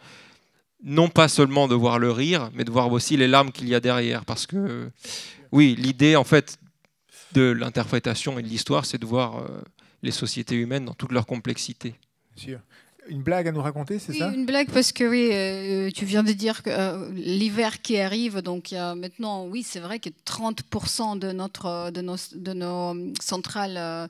non pas seulement de voir le rire, mais de voir aussi les larmes qu'il y a derrière. Parce que, oui, l'idée, en fait, de l'interprétation et de l'histoire, c'est de voir les sociétés humaines dans toute leur complexité. Bien sûr. Une blague à nous raconter, c'est ça ? Une blague parce que oui, tu viens de dire que l'hiver qui arrive, donc il y a maintenant, oui, c'est vrai que 30% de nos centrales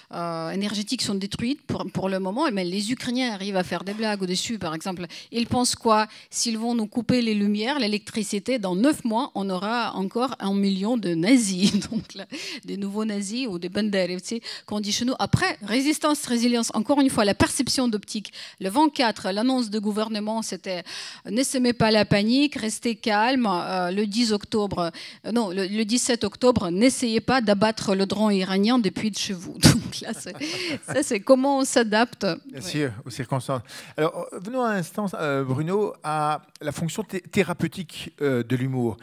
énergétiques sont détruites pour le moment, mais les Ukrainiens arrivent à faire des blagues au-dessus, par exemple. Ils pensent quoi ? S'ils vont nous couper les lumières, l'électricité, dans 9 mois, on aura encore 1 million de nazis, donc là, des nouveaux nazis ou des banderevci qu'on dit chez nous. Après, résistance, résilience, encore une fois, la perception d'optique. Le 24, l'annonce du gouvernement, c'était « Ne semez pas la panique, restez calme ». Le 17 octobre, n'essayez pas d'abattre le drone iranien depuis de chez vous. Donc là, ça, c'est comment on s'adapte. Bien sûr, aux circonstances. Alors, venons un instant, Bruno, à la fonction thérapeutique de l'humour.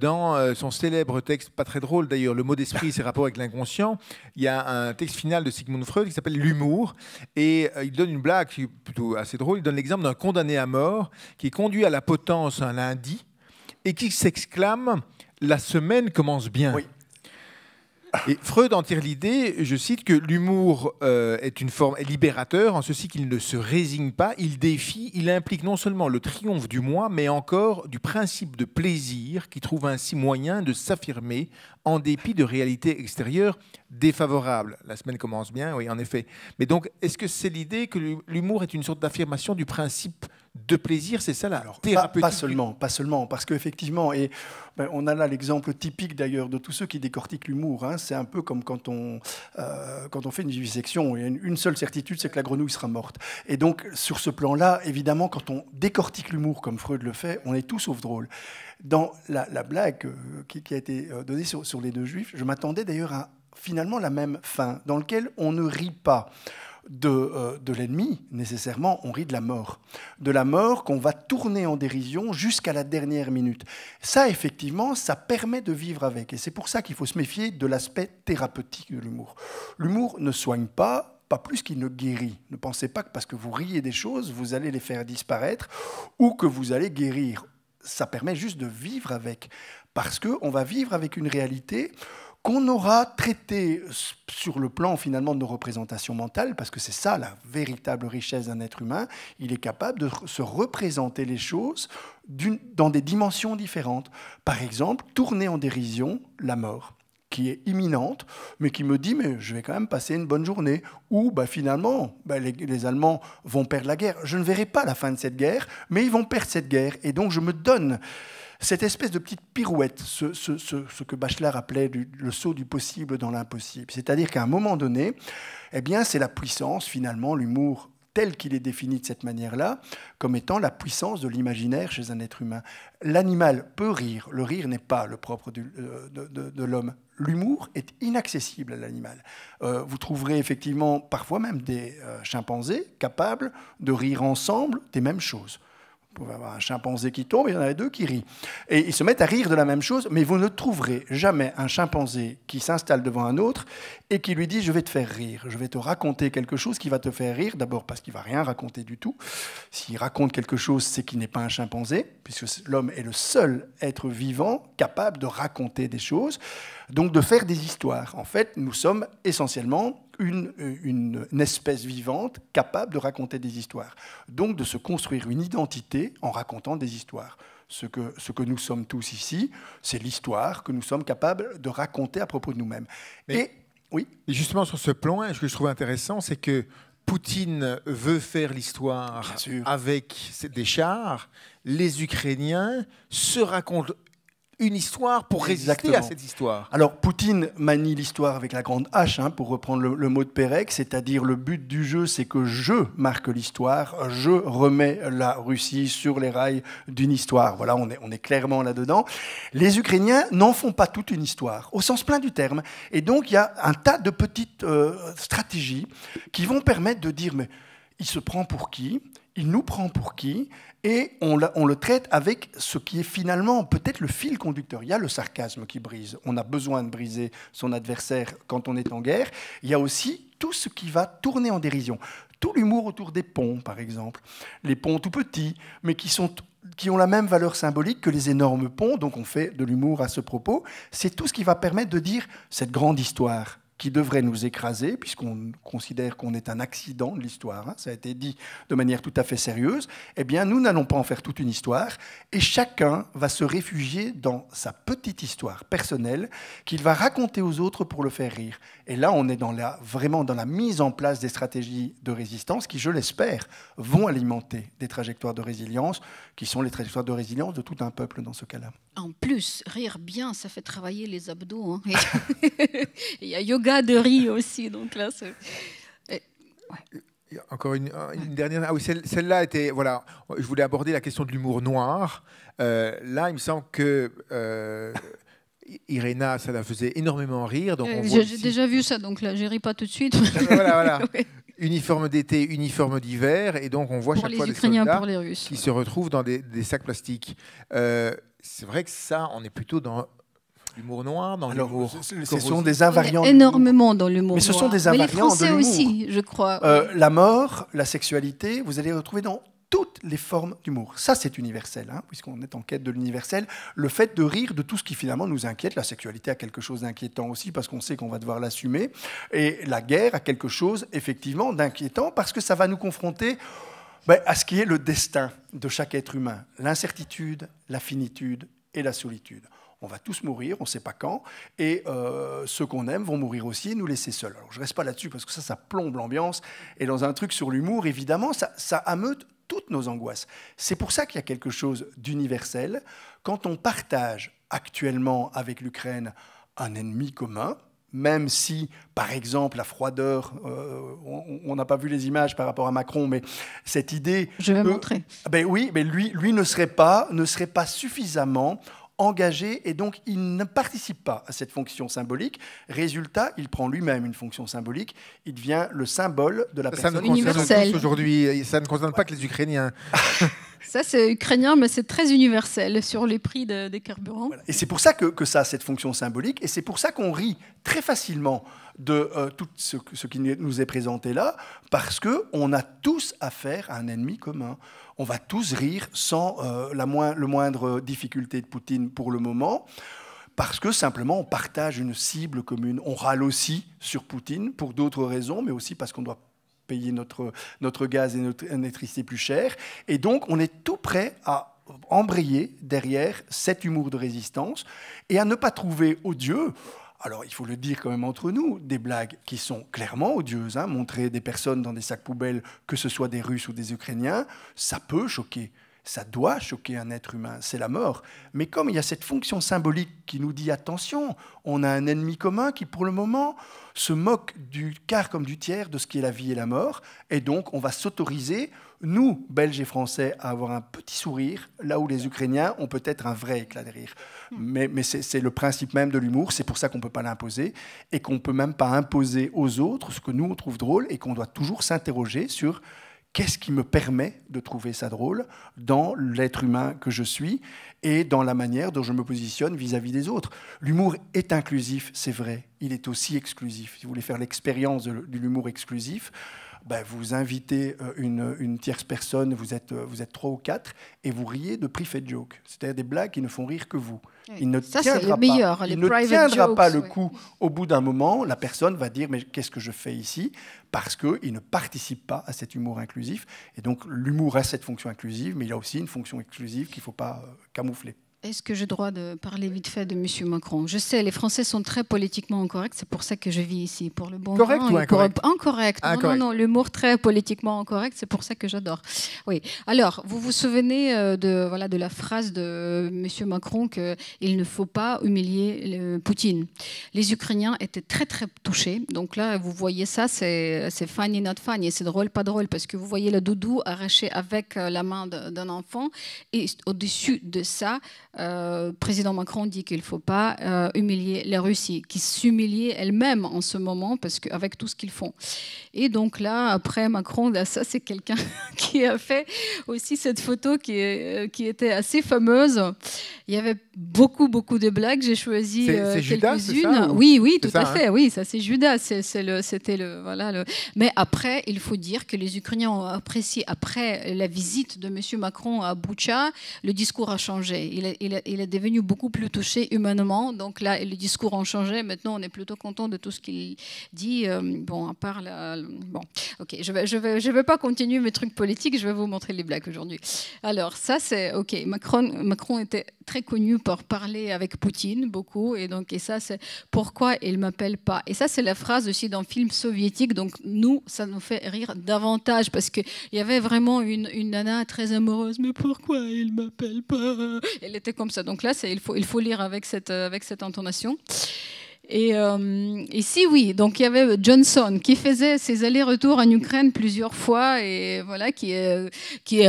Dans son célèbre texte, pas très drôle d'ailleurs, Le mot d'esprit et ses rapports avec l'inconscient, il y a un texte final de Sigmund Freud qui s'appelle L'humour. Et il donne une blague qui est plutôt assez drôle. Il donne l'exemple d'un condamné à mort qui est conduit à la potence un lundi et qui s'exclame « La semaine commence bien ». Oui. Et Freud en tire l'idée, je cite, que l'humour est une forme libérateur en ceci qu'il ne se résigne pas, il défie, il implique non seulement le triomphe du moi, mais encore du principe de plaisir qui trouve ainsi moyen de s'affirmer en dépit de réalités extérieures défavorables. La semaine commence bien, oui, en effet. Mais donc, est-ce que c'est l'idée que l'humour est une sorte d'affirmation du principe de plaisir? C'est ça la thérapeutique? Pas seulement, parce qu'effectivement, on a là l'exemple typique d'ailleurs de tous ceux qui décortiquent l'humour. Hein. C'est un peu comme quand on fait une vivisection, il y a une seule certitude, c'est que la grenouille sera morte. Et donc, sur ce plan-là, évidemment, quand on décortique l'humour comme Freud le fait, on est tout sauf drôle. Dans la blague qui a été donnée sur les deux juifs, je m'attendais d'ailleurs à finalement la même fin, dans laquelle on ne rit pas. de l'ennemi, nécessairement, on rit de la mort. De la mort qu'on va tourner en dérision jusqu'à la dernière minute. Ça, effectivement, ça permet de vivre avec. Et c'est pour ça qu'il faut se méfier de l'aspect thérapeutique de l'humour. L'humour ne soigne pas plus qu'il ne guérit. Ne pensez pas que parce que vous riez des choses, vous allez les faire disparaître ou que vous allez guérir. Ça permet juste de vivre avec. Parce qu'on va vivre avec une réalité qu'on aura traitée sur le plan finalement de nos représentations mentales, parce que c'est ça la véritable richesse d'un être humain. Il est capable de se représenter les choses dans des dimensions différentes. Par exemple, tourner en dérision la mort, qui est imminente, mais qui me dit mais je vais quand même passer une bonne journée, ou finalement les Allemands vont perdre la guerre. Je ne verrai pas la fin de cette guerre, mais ils vont perdre cette guerre, et donc je me donne cette espèce de petite pirouette, ce que Bachelard appelait le saut du possible dans l'impossible. C'est-à-dire qu'à un moment donné, eh bien, c'est la puissance, finalement, l'humour tel qu'il est défini de cette manière-là, comme étant la puissance de l'imaginaire chez un être humain. L'animal peut rire, le rire n'est pas le propre de l'homme. L'humour est inaccessible à l'animal. Vous trouverez effectivement parfois même des chimpanzés capables de rire ensemble des mêmes choses. Vous pouvez avoir un chimpanzé qui tombe, il y en a deux qui rient. Et ils se mettent à rire de la même chose, mais vous ne trouverez jamais un chimpanzé qui s'installe devant un autre et qui lui dit « je vais te faire rire, je vais te raconter quelque chose qui va te faire rire », d'abord parce qu'il ne va rien raconter du tout. S'il raconte quelque chose, c'est qu'il n'est pas un chimpanzé, puisque l'homme est le seul être vivant capable de raconter des choses, donc de faire des histoires. En fait, nous sommes essentiellement une espèce vivante capable de raconter des histoires. Donc de se construire une identité en racontant des histoires. Ce que nous sommes tous ici, c'est l'histoire que nous sommes capables de raconter à propos de nous-mêmes. Et justement, sur ce plan, ce que je trouve intéressant, c'est que Poutine veut faire l'histoire avec des chars. Les Ukrainiens se racontent une histoire pour résister à cette histoire. Alors, Poutine manie l'histoire avec la grande hache, pour reprendre le mot de Pérec, c'est-à-dire le but du jeu, c'est que je marque l'histoire, je remets la Russie sur les rails d'une histoire. Voilà, on est clairement là-dedans. Les Ukrainiens n'en font pas toute une histoire, au sens plein du terme. Et donc, il y a un tas de petites stratégies qui vont permettre de dire, mais il se prend pour qui ? Il nous prend pour qui ? Et on le traite avec ce qui est finalement peut-être le fil conducteur. Il y a le sarcasme qui brise. On a besoin de briser son adversaire quand on est en guerre. Il y a aussi tout ce qui va tourner en dérision. Tout l'humour autour des ponts, par exemple. Les ponts tout petits, mais qui ont la même valeur symbolique que les énormes ponts. Donc on fait de l'humour à ce propos. C'est tout ce qui va permettre de dire cette grande histoire qui devrait nous écraser, puisqu'on considère qu'on est un accident de l'histoire, ça a été dit de manière tout à fait sérieuse, eh bien, nous n'allons pas en faire toute une histoire, et chacun va se réfugier dans sa petite histoire personnelle qu'il va raconter aux autres pour le faire rire. Et là, on est vraiment dans la mise en place des stratégies de résistance qui, je l'espère, vont alimenter des trajectoires de résilience, qui sont les trajectoires de résilience de tout un peuple dans ce cas-là. En plus, rire bien, ça fait travailler les abdos. Il y a yoga de rire aussi, donc là, c'est... Encore une dernière. Ah oui, celle-là était. Voilà, je voulais aborder la question de l'humour noir. Là, il me semble que Irena, ça la faisait énormément rire. J'ai déjà vu ça, donc là, je ris pas tout de suite. Voilà. Ouais. Uniforme d'été, uniforme d'hiver, et donc on voit chaque fois des soldats qui se retrouvent dans des sacs plastiques. C'est vrai que ça, on est plutôt dans l'humour noir, dans l'humour. Ce sont des invariants. Énormément dans l'humour noir. Mais ce sont des invariants de l'humour. Mais les Français aussi, je crois. La mort, la sexualité, vous allez retrouver dans toutes les formes d'humour. Ça, c'est universel, puisqu'on est en quête de l'universel. Le fait de rire de tout ce qui finalement nous inquiète. La sexualité a quelque chose d'inquiétant aussi, parce qu'on sait qu'on va devoir l'assumer. Et la guerre a quelque chose, effectivement, d'inquiétant, parce que ça va nous confronter à ce qui est le destin de chaque être humain. L'incertitude, la finitude et la solitude. On va tous mourir, on ne sait pas quand, et ceux qu'on aime vont mourir aussi et nous laisser seuls. Alors je ne reste pas là-dessus parce que ça plombe l'ambiance. Et dans un truc sur l'humour, évidemment, ça ameute toutes nos angoisses. C'est pour ça qu'il y a quelque chose d'universel. Quand on partage actuellement avec l'Ukraine un ennemi commun, même si, par exemple, la froideur, on n'a pas vu les images par rapport à Macron, mais cette idée... Je vais montrer. Oui, mais lui ne serait pas suffisamment engagé et donc il ne participe pas à cette fonction symbolique. Résultat, il prend lui-même une fonction symbolique, il devient le symbole de la personne universelle. Aujourd'hui, ça ne concerne pas que les Ukrainiens. Ça, c'est ukrainien, mais c'est très universel sur les prix des carburants. Voilà. Et c'est pour ça que ça a cette fonction symbolique, et c'est pour ça qu'on rit très facilement de tout ce qui nous est présenté là, parce qu'on a tous affaire à un ennemi commun. On va tous rire sans le moindre difficulté de Poutine pour le moment, parce que simplement on partage une cible commune. On râle aussi sur Poutine pour d'autres raisons, mais aussi parce qu'on doit payer notre gaz et notre électricité plus cher. Et donc, on est tout prêt à embrayer derrière cet humour de résistance et à ne pas trouver odieux, alors il faut le dire quand même entre nous, des blagues qui sont clairement odieuses. Hein. Montrer des personnes dans des sacs poubelles, que ce soit des Russes ou des Ukrainiens, ça peut choquer. Ça doit choquer un être humain, c'est la mort. Mais comme il y a cette fonction symbolique qui nous dit attention, on a un ennemi commun qui pour le moment se moque du quart comme du tiers de ce qui est la vie et la mort, et donc on va s'autoriser, nous, Belges et Français, à avoir un petit sourire, là où les Ukrainiens ont peut-être un vrai éclat de rire. Mais c'est le principe même de l'humour, c'est pour ça qu'on ne peut pas l'imposer, et qu'on ne peut même pas imposer aux autres ce que nous on trouve drôle, et qu'on doit toujours s'interroger sur qu'est-ce qui me permet de trouver ça drôle dans l'être humain que je suis et dans la manière dont je me positionne vis-à-vis des autres. L'humour est inclusif, c'est vrai. Il est aussi exclusif. Si vous voulez faire l'expérience de l'humour exclusif, vous invitez une tierce personne, vous êtes 3 ou 4, et vous riez de private joke, c'est-à-dire des blagues qui ne font rire que vous. Oui. Il ne Ça, tiendra, les meilleurs, pas, les il ne private tiendra jokes, pas le ouais. coup. Au bout d'un moment, la personne va dire « mais qu'est-ce que je fais ici ?» parce qu'il ne participe pas à cet humour inclusif. Et donc l'humour a cette fonction inclusive, mais il a aussi une fonction exclusive qu'il ne faut pas camoufler. Est-ce que j'ai le droit de parler vite fait de M. Macron? Je sais, les Français sont très politiquement incorrects, c'est pour ça que je vis ici, pour le bon Correct vin ou et pour... incorrect? Incorrect. Incorrect. Non, l'humour très politiquement incorrect, c'est pour ça que j'adore. Oui. Alors, vous vous souvenez de la phrase de M. Macron qu'il ne faut pas humilier Poutine. Les Ukrainiens étaient très, très touchés. Donc là, vous voyez ça, c'est funny, not funny. C'est drôle, pas drôle, parce que vous voyez le doudou arraché avec la main d'un enfant. Et au-dessus de ça, président Macron dit qu'il ne faut pas humilier la Russie, qui s'humilie elle-même en ce moment parce qu'avec tout ce qu'ils font. Et donc là, après Macron, là, ça c'est quelqu'un qui a fait aussi cette photo qui était assez fameuse. Il y avait beaucoup de blagues. J'ai choisi quelques-unes. Oui, tout à fait. Oui, ça c'est Judas. C'était le. Mais après, il faut dire que les Ukrainiens ont apprécié après la visite de M. Macron à Boutcha, le discours a changé. Il est devenu beaucoup plus touché humainement. Donc là, les discours ont changé. Maintenant, on est plutôt content de tout ce qu'il dit. Bon, à part bon, ok, je vais pas continuer mes trucs politiques. Je vais vous montrer les blagues aujourd'hui. Alors ça, c'est ok. Macron était très connu pour parler avec Poutine beaucoup, et ça c'est pourquoi il m'appelle pas. Et ça c'est la phrase aussi dans le film soviétique. Donc nous, ça nous fait rire davantage parce que il y avait vraiment une nana très amoureuse. Mais pourquoi il m'appelle pas? Elle était comme ça. Donc là, il faut lire avec cette intonation. Et ici, oui, donc il y avait Johnson qui faisait ses allers-retours en Ukraine plusieurs fois et voilà, qui est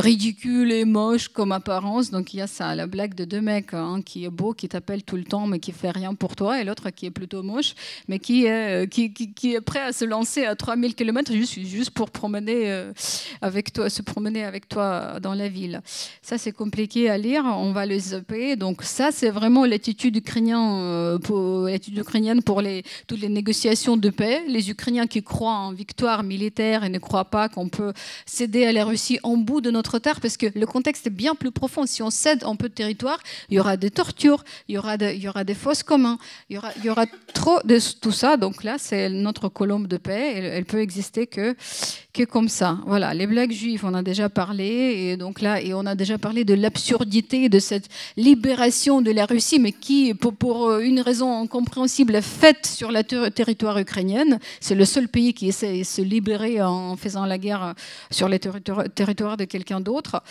ridicule et moche comme apparence. Donc il y a ça, la blague de deux mecs, qui est beau, qui t'appelle tout le temps mais qui fait rien pour toi, et l'autre qui est plutôt moche mais qui est prêt à se lancer à 3000 km juste pour promener avec toi, se promener avec toi dans la ville. Ça c'est compliqué à lire, on va le zapper. Donc ça c'est vraiment l'attitude ukrainienne pour toutes les négociations de paix. Les Ukrainiens qui croient en victoire militaire et ne croient pas qu'on peut céder à la Russie en bout de notre terre, parce que le contexte est bien plus profond. Si on cède un peu de territoire, il y aura des tortures, il y aura des fosses communs, il y aura trop de tout ça. Donc là, c'est notre colombe de paix. Elle peut exister que comme ça. Voilà, les blagues juives, on a déjà parlé, et donc là, on a déjà parlé de l'absurdité de cette libération de la Russie, mais qui, pour une raison incompréhensible, terrible fête sur le territoire ukrainien. C'est le seul pays qui essaie de se libérer en faisant la guerre sur les territoires de quelqu'un d'autre.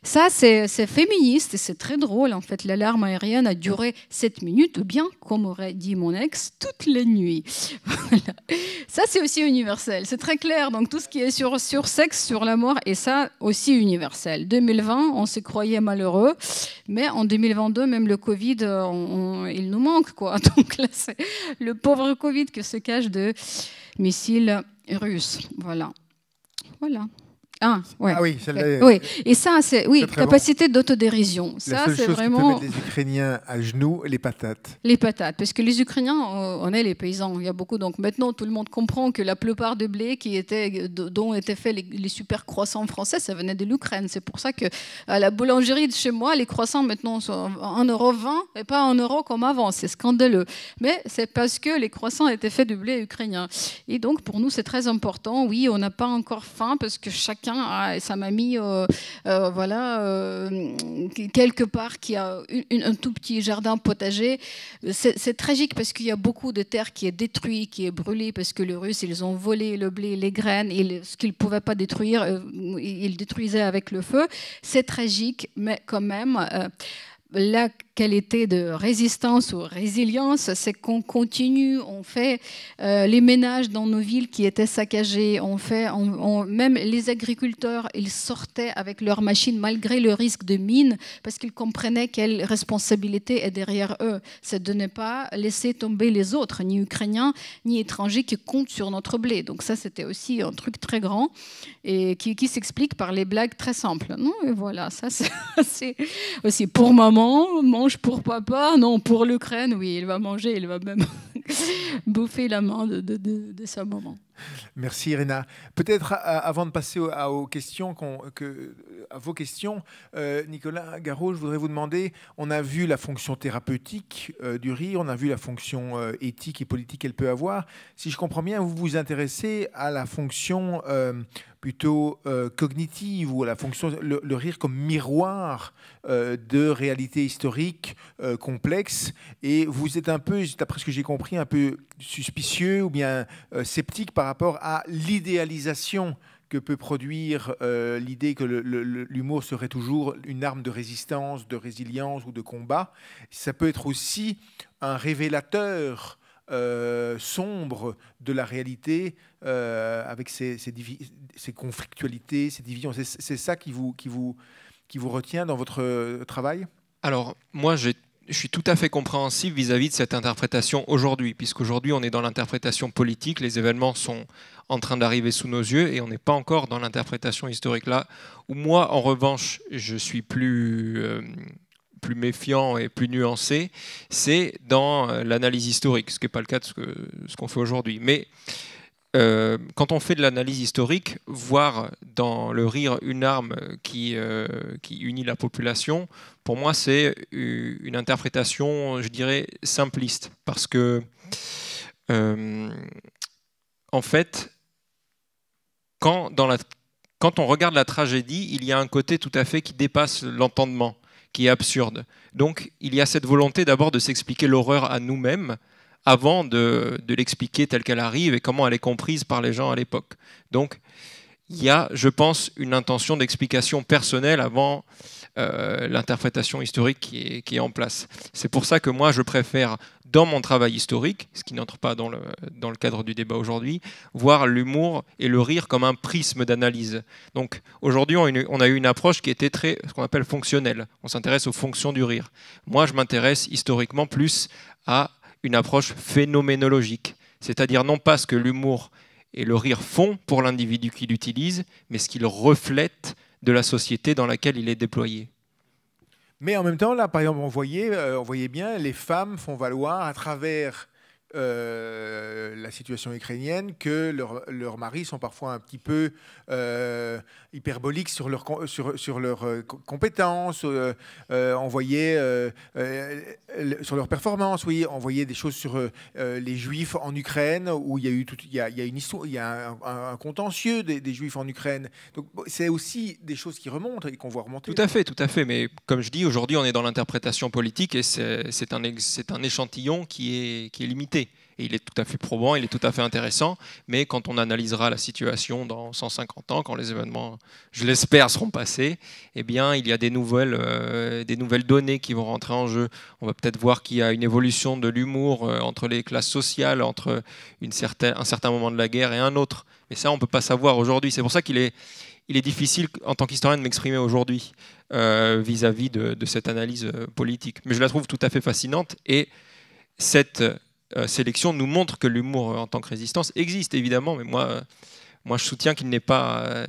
Ça, c'est féministe et c'est très drôle. En fait, l'alarme aérienne a duré 7 minutes, ou bien, comme aurait dit mon ex, toute la nuit. Voilà. Ça, c'est aussi universel. C'est très clair. Donc, tout ce qui est sur sexe, sur la mort, et ça aussi universel. 2020, on se croyait malheureux, mais en 2022, même le Covid, il nous manque, quoi. Donc là, c'est le pauvre Covid qui se cache de missiles russes. Voilà. Voilà. Ah, ouais. Ah oui, celle-là. Oui, et ça, c'est capacité bon. d'autodérision. La Ça, seule c'est chose vraiment qui peut mettre les Ukrainiens à genoux, les patates. les patates, parce que les Ukrainiens, on est les paysans. Il y a beaucoup. Donc maintenant, tout le monde comprend que la plupart des blés dont étaient faits les super croissants français, ça venait de l'Ukraine. C'est pour ça que à la boulangerie de chez moi, les croissants maintenant sont 1,20 € et pas 1 € comme avant. C'est scandaleux. Mais c'est parce que les croissants étaient faits de blé ukrainien. Et donc pour nous, c'est très important. Oui, on n'a pas encore faim parce que chacun a sa mamie, quelque part qui a un tout petit jardin potager. C'est tragique parce qu'il y a beaucoup de terre qui est détruite, qui est brûlée parce que les Russes, ils ont volé le blé, les graines, et ce qu'ils ne pouvaient pas détruire, ils détruisaient avec le feu. C'est tragique, mais quand même, la qualité de résistance ou résilience, c'est qu'on continue, on fait les ménages dans nos villes qui étaient saccagées, même les agriculteurs, ils sortaient avec leurs machines malgré le risque de mine parce qu'ils comprenaient quelle responsabilité est derrière eux. C'est de ne pas laisser tomber les autres, ni ukrainiens, ni étrangers qui comptent sur notre blé. Donc ça, c'était aussi un truc très grand et qui s'explique par les blagues très simples. Non, et voilà, ça c'est aussi pour maman, mange pour papa, non, pour l'Ukraine, oui, il va manger, il va même bouffer la main de sa maman. Merci Irina. Peut-être avant de passer aux questions, à vos questions, Nicolas Garot, je voudrais vous demander, on a vu la fonction thérapeutique du rire, on a vu la fonction éthique et politique qu'elle peut avoir. Si je comprends bien, vous vous intéressez à la fonction plutôt cognitive ou à la fonction, le rire comme miroir de réalité historique complexe. Et vous êtes un peu, d'après ce que j'ai compris, un peu suspicieux ou bien sceptique par rapport à l'idéalisation que peut produire l'idée que l'humour serait toujours une arme de résistance, de résilience ou de combat. Ça peut être aussi un révélateur sombre de la réalité avec ses conflictualités, ses divisions. C'est ça qui vous retient dans votre travail ? Alors, moi, je suis tout à fait compréhensif vis-à-vis de cette interprétation aujourd'hui, puisqu'aujourd'hui, on est dans l'interprétation politique, les événements sont en train d'arriver sous nos yeux et on n'est pas encore dans l'interprétation historique. Là où moi, en revanche, je suis plus méfiant et plus nuancé, c'est dans l'analyse historique, ce qui n'est pas le cas de ce qu'on fait aujourd'hui. Mais quand on fait de l'analyse historique, voir dans le rire une arme qui unit la population, pour moi, c'est une interprétation, je dirais, simpliste. Parce que, en fait, quand on regarde la tragédie, il y a un côté tout à fait qui dépasse l'entendement, qui est absurde. Donc, il y a cette volonté d'abord de s'expliquer l'horreur à nous-mêmes, avant de l'expliquer telle qu'elle arrive et comment elle est comprise par les gens à l'époque. Donc, il y a, je pense, une intention d'explication personnelle avant l'interprétation historique qui est en place. C'est pour ça que moi, je préfère, dans mon travail historique, ce qui n'entre pas dans le cadre du débat aujourd'hui, voir l'humour et le rire comme un prisme d'analyse. Donc, aujourd'hui, on a eu une approche qui était ce qu'on appelle fonctionnelle. On s'intéresse aux fonctions du rire. Moi, je m'intéresse historiquement plus à une approche phénoménologique, c'est-à-dire non pas ce que l'humour et le rire font pour l'individu qui l'utilise, mais ce qu'il reflète de la société dans laquelle il est déployé. Mais en même temps, là, par exemple, on voyait bien, les femmes font valoir à travers la situation ukrainienne que leurs maris sont parfois un petit peu hyperboliques sur leurs compétences, on voyait sur leurs performances, oui, on voyait des choses sur les Juifs en Ukraine où il y a une histoire, il y a un contentieux des Juifs en Ukraine. Donc c'est aussi des choses qui remontent et qu'on voit remonter. Tout à fait. Mais comme je dis, aujourd'hui, on est dans l'interprétation politique et c'est un échantillon qui est limité. réalité. Et il est tout à fait probant, il est tout à fait intéressant, mais quand on analysera la situation dans 150 ans, quand les événements, je l'espère, seront passés, eh bien, il y a des nouvelles données qui vont rentrer en jeu. On va peut-être voir qu'il y a une évolution de l'humour entre les classes sociales, entre un certain moment de la guerre et un autre. Mais ça, on ne peut pas savoir aujourd'hui. C'est pour ça qu'il est difficile, en tant qu'historien, de m'exprimer aujourd'hui vis-à-vis de cette analyse politique. Mais je la trouve tout à fait fascinante, et cette sélection nous montre que l'humour en tant que résistance existe, évidemment, mais moi je soutiens qu'il n'est pas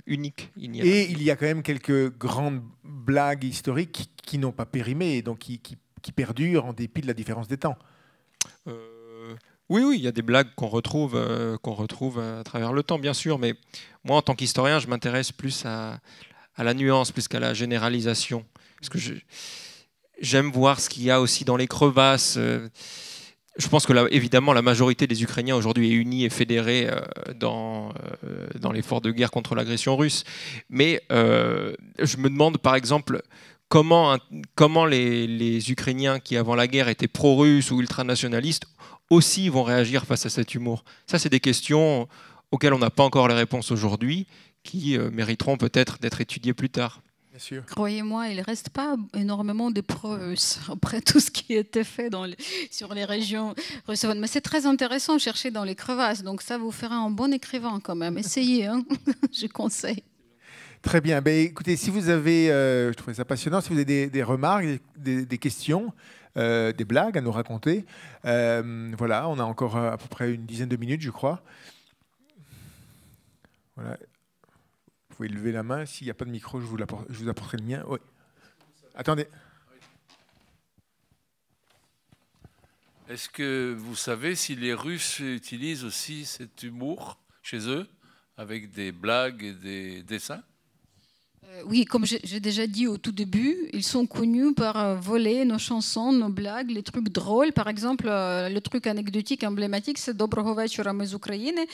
unique. Il y a quand même quelques grandes blagues historiques qui n'ont pas périmé, et donc qui perdurent en dépit de la différence des temps. Oui, il y a des blagues qu'on retrouve à travers le temps, bien sûr, mais moi, en tant qu'historien, je m'intéresse plus à la nuance, plus qu'à la généralisation. Parce que j'aime voir ce qu'il y a aussi dans les crevasses. Je pense que, évidemment, la majorité des Ukrainiens aujourd'hui est unie et fédérée dans l'effort de guerre contre l'agression russe. Mais je me demande, par exemple, comment les Ukrainiens qui, avant la guerre, étaient pro-russes ou ultranationalistes, aussi vont réagir face à cet humour. Ça, c'est des questions auxquelles on n'a pas encore les réponses aujourd'hui, qui mériteront peut-être d'être étudiées plus tard. Bien sûr. Croyez-moi, il ne reste pas énormément de pro-russes après tout ce qui était fait sur les régions russophones. Mais c'est très intéressant de chercher dans les crevasses, donc ça vous fera un bon écrivain quand même. Essayez, hein. Je conseille. Très bien. Ben, écoutez, si vous avez, je trouvais ça passionnant, si vous avez des remarques, des questions, des blagues à nous raconter, voilà, on a encore à peu près une dizaine de minutes, je crois. Voilà. Vous pouvez lever la main. S'il n'y a pas de micro, je vous apporterai le mien. Oui. Attendez. Est-ce que vous savez si les Russes utilisent aussi cet humour chez eux, avec des blagues et des dessins ? Oui, comme j'ai déjà dit au tout début, ils sont connus par voler nos chansons, nos blagues, les trucs drôles. Par exemple, le truc anecdotique, emblématique, c'est Доброго вечора, мы з України.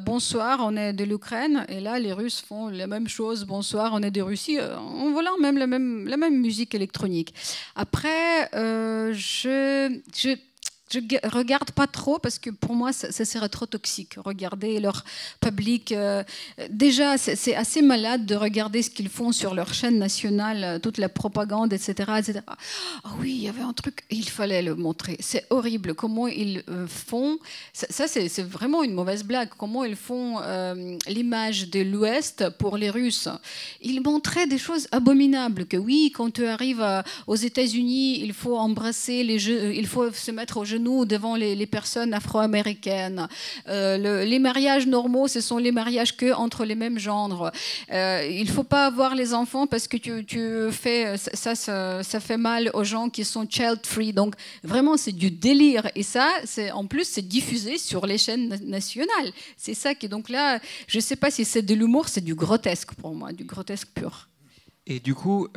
Bonsoir, on est de l'Ukraine. Et là, les Russes font la même chose. Bonsoir, on est de Russie. En volant même la même musique électronique. Après, je regarde pas trop parce que pour moi ça serait trop toxique. Regarder leur public, déjà c'est assez malade de regarder ce qu'ils font sur leur chaîne nationale, toute la propagande, etc., etc. Ah oui, il y avait un truc, il fallait le montrer. C'est horrible comment ils font. Ça c'est vraiment une mauvaise blague. Comment ils font l'image de l'Ouest pour les Russes. Ils montraient des choses abominables. Que oui, quand tu arrives aux États-Unis, il faut embrasser il faut se mettre au genou devant les personnes afro-américaines. Les mariages normaux, ce sont les mariages que entre les mêmes genres. Il ne faut pas avoir les enfants parce que tu fais ça fait mal aux gens qui sont child-free. Donc vraiment, c'est du délire. Et ça, en plus, c'est diffusé sur les chaînes nationales. C'est ça qui, donc là, je ne sais pas si c'est de l'humour, c'est du grotesque pour moi, du grotesque pur. Et du coup,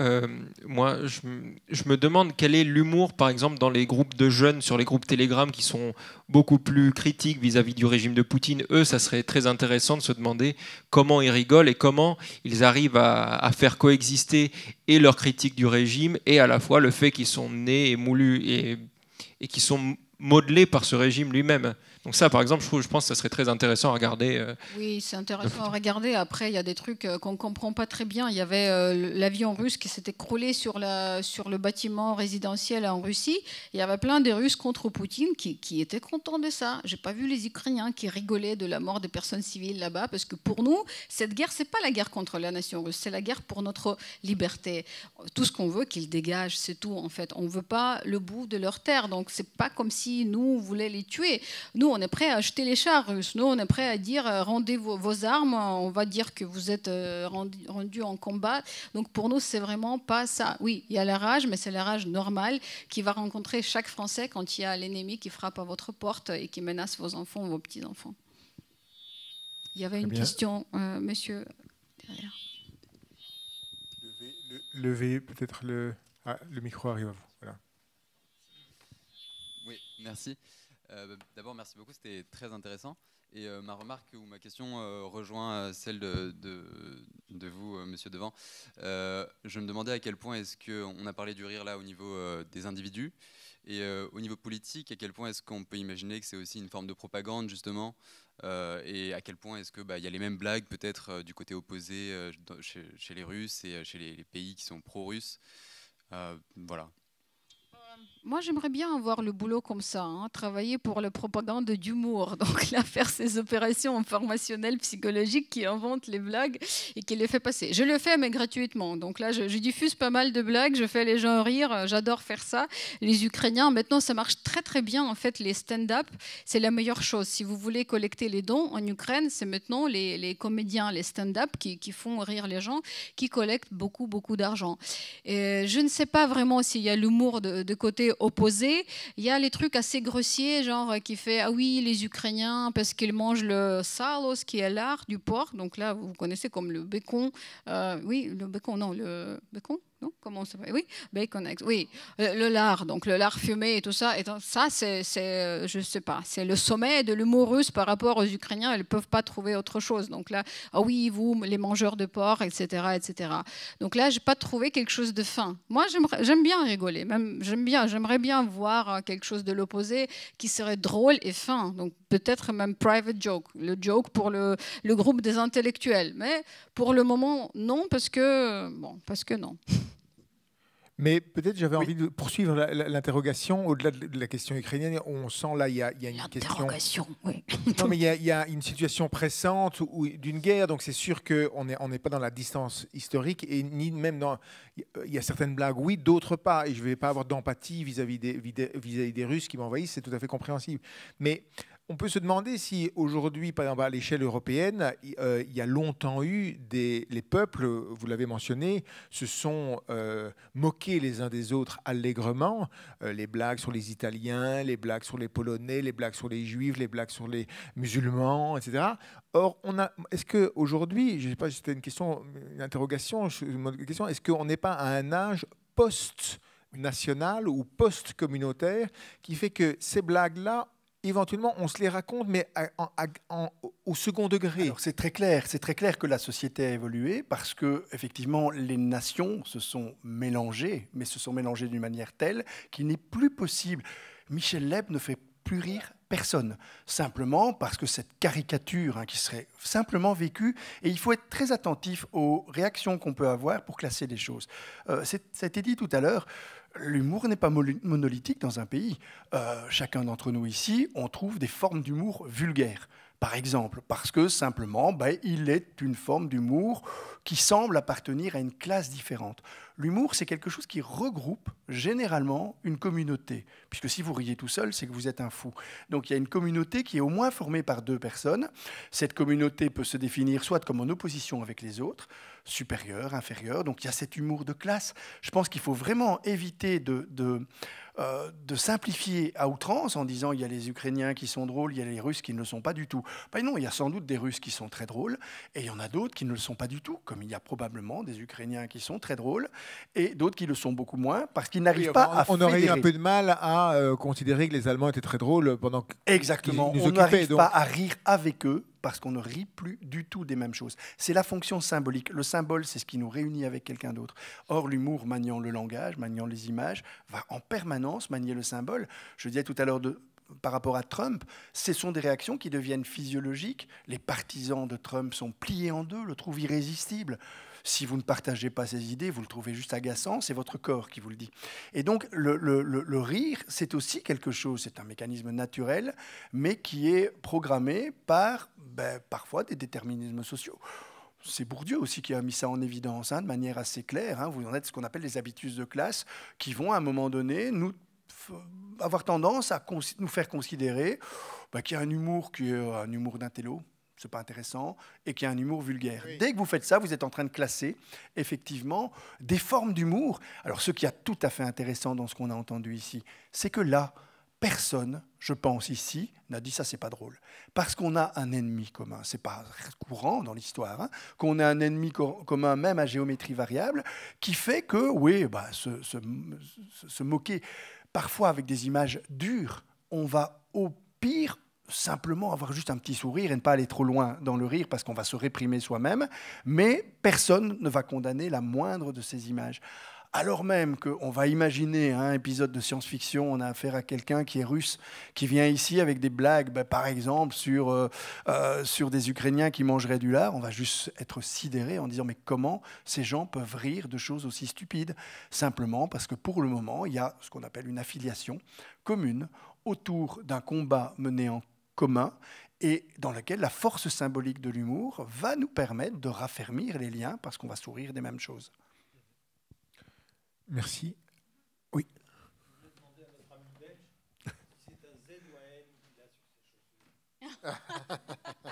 moi, je me demande quel est l'humour, par exemple, dans les groupes de jeunes, sur les groupes Telegram, qui sont beaucoup plus critiques vis-à-vis du régime de Poutine. Eux, ça serait très intéressant de se demander comment ils rigolent et comment ils arrivent à faire coexister et leur critique du régime et à la fois le fait qu'ils sont nés et moulus et qui sont modelés par ce régime lui-même. Donc ça, par exemple, je pense que ça serait très intéressant à regarder. Oui, c'est intéressant à regarder. Après, il y a des trucs qu'on ne comprend pas très bien. Il y avait l'avion russe qui s'était écroulé sur le bâtiment résidentiel en Russie. Il y avait plein de Russes contre Poutine qui étaient contents de ça. Je n'ai pas vu les Ukrainiens qui rigolaient de la mort des personnes civiles là-bas, parce que pour nous, cette guerre, ce n'est pas la guerre contre la nation russe, c'est la guerre pour notre liberté. Tout ce qu'on veut, qu'ils dégagent, c'est tout, en fait. On ne veut pas le bout de leur terre. Donc, ce n'est pas comme si nous, on voulait les tuer. Nous, on est prêt à acheter les chars russes. Nous, on est prêt à dire rendez vos armes. On va dire que vous êtes rendus en combat. Donc, pour nous, c'est vraiment pas ça. Oui, il y a la rage, mais c'est la rage normale qui va rencontrer chaque Français quand il y a l'ennemi qui frappe à votre porte et qui menace vos enfants ou vos petits-enfants. Il y avait une question, monsieur, derrière. Levez peut-être le micro arrive à vous. Voilà. Oui, merci. D'abord, merci beaucoup, c'était très intéressant. Et ma remarque ou ma question rejoint celle de vous, M. monsieur devant. Je me demandais à quel point est-ce qu'on a parlé du rire là au niveau des individus, et au niveau politique, à quel point est-ce qu'on peut imaginer que c'est aussi une forme de propagande justement, et à quel point est-ce que y a les mêmes blagues peut-être du côté opposé chez les Russes et chez les pays qui sont pro-russes. Voilà. Moi, j'aimerais bien avoir le boulot comme ça, hein, travailler pour la propagande d'humour. Donc là, faire ces opérations informationnelles, psychologiques qui inventent les blagues et qui les fait passer. Je le fais, mais gratuitement. Donc là, je diffuse pas mal de blagues, je fais les gens rire, j'adore faire ça. Les Ukrainiens, maintenant, ça marche très très bien. En fait, les stand-up, c'est la meilleure chose. Si vous voulez collecter les dons en Ukraine, c'est maintenant les comédiens, les stand-up qui font rire les gens, qui collectent beaucoup, beaucoup d'argent. Et je ne sais pas vraiment s'il y a l'humour de côté opposé. Il y a les trucs assez grossiers, genre qui fait ah oui, les Ukrainiens parce qu'ils mangent le salos, qui est lard du porc. Donc là, vous connaissez comme le bacon. Oui, le bacon, non, le bacon. Non, comment ça s'appelle? Oui, bacon, oui, le lard, donc le lard fumé et tout ça. Et ça, c'est, je sais pas, c'est le sommet de l'humour russe par rapport aux Ukrainiens. Ils ne peuvent pas trouver autre chose. Donc là, ah oui, vous, les mangeurs de porc, etc., etc. Donc là, j'ai pas trouvé quelque chose de fin. Moi, j'aime bien rigoler. Même, j'aimerais bien voir quelque chose de l'opposé qui serait drôle et fin. Donc peut-être même private joke, le joke pour le groupe des intellectuels. Mais pour le moment, non, parce que non. Mais peut-être j'avais envie de poursuivre l'interrogation au-delà de la question ukrainienne. On sent là il y a une question. Oui. Non, mais il y a une situation pressante ou d'une guerre, donc c'est sûr qu'on n'est pas dans la distance historique et ni même dans. Il y a certaines blagues, oui, d'autres pas. Et je ne vais pas avoir d'empathie vis-à-vis des Russes qui m'envahissent, c'est tout à fait compréhensible. Mais on peut se demander si aujourd'hui, par exemple à l'échelle européenne, il y a longtemps eu les peuples, vous l'avez mentionné, se sont moqués les uns des autres allègrement. Les blagues sur les Italiens, les blagues sur les Polonais, les blagues sur les Juifs, les blagues sur les musulmans, etc. Or, est-ce qu'aujourd'hui, je ne sais pas si c'était une interrogation, est-ce qu'on n'est pas à un âge post-national ou post-communautaire qui fait que ces blagues-là, éventuellement, on se les raconte, mais au second degré. Alors, c'est très clair que la société a évolué parce que, effectivement, les nations se sont mélangées, mais se sont mélangées d'une manière telle qu'il n'est plus possible. Michel Leb ne fait plus rire personne, simplement parce que cette caricature qui serait simplement vécue, et il faut être très attentif aux réactions qu'on peut avoir pour classer les choses. Ça a été dit tout à l'heure, l'humour n'est pas monolithique dans un pays. Chacun d'entre nous ici, on trouve des formes d'humour vulgaires. Par exemple, parce que simplement, il est une forme d'humour qui semble appartenir à une classe différente. L'humour, c'est quelque chose qui regroupe généralement une communauté, puisque si vous riez tout seul, c'est que vous êtes un fou. Donc il y a une communauté qui est au moins formée par deux personnes. Cette communauté peut se définir soit comme en opposition avec les autres, supérieur, inférieur, donc il y a cet humour de classe. Je pense qu'il faut vraiment éviter de simplifier à outrance en disant il y a les Ukrainiens qui sont drôles, il y a les Russes qui ne le sont pas du tout. Non, il y a sans doute des Russes qui sont très drôles et il y en a d'autres qui ne le sont pas du tout, comme il y a probablement des Ukrainiens qui sont très drôles et d'autres qui le sont beaucoup moins parce qu'ils n'arrivent pas à On aurait eu un peu de mal à considérer que les Allemands étaient très drôles pendant que exactement, on n'arrive pas à rire avec eux parce qu'on ne rit plus du tout des mêmes choses. C'est la fonction symbolique. Le symbole, c'est ce qui nous réunit avec quelqu'un d'autre. Or, l'humour, maniant le langage, maniant les images, va en permanence manier le symbole. Je disais tout à l'heure par rapport à Trump, ce sont des réactions qui deviennent physiologiques. Les partisans de Trump sont pliés en deux, le trouvent irrésistible. Si vous ne partagez pas ces idées, vous le trouvez juste agaçant, c'est votre corps qui vous le dit. Et donc, le rire, c'est aussi quelque chose, c'est un mécanisme naturel, mais qui est programmé par, parfois, des déterminismes sociaux. C'est Bourdieu aussi qui a mis ça en évidence, de manière assez claire. Vous en êtes ce qu'on appelle les habitus de classe, qui vont, à un moment donné, avoir tendance à nous faire considérer qu'il y a un humour qui est un humour d'intello, c'est pas intéressant, et qu'il y a un humour vulgaire. Oui. Dès que vous faites ça, vous êtes en train de classer, effectivement, des formes d'humour. Alors, ce qui est tout à fait intéressant dans ce qu'on a entendu ici, c'est que là, personne, je pense ici, n'a dit ça, c'est pas drôle. Parce qu'on a un ennemi commun. C'est pas courant dans l'histoire, qu'on a un ennemi commun, même à géométrie variable, qui fait que, oui, se moquer, parfois avec des images dures, on va au pire simplement avoir juste un petit sourire et ne pas aller trop loin dans le rire parce qu'on va se réprimer soi-même, mais personne ne va condamner la moindre de ces images. Alors même qu'on va imaginer un épisode de science-fiction, on a affaire à quelqu'un qui est russe, qui vient ici avec des blagues, par exemple, sur des Ukrainiens qui mangeraient du lard, on va juste être sidéré en disant mais comment ces gens peuvent rire de choses aussi stupides? Simplement parce que pour le moment, il y a ce qu'on appelle une affiliation commune autour d'un combat mené en commun et dans lequel la force symbolique de l'humour va nous permettre de raffermir les liens parce qu'on va sourire des mêmes choses. Merci. Oui.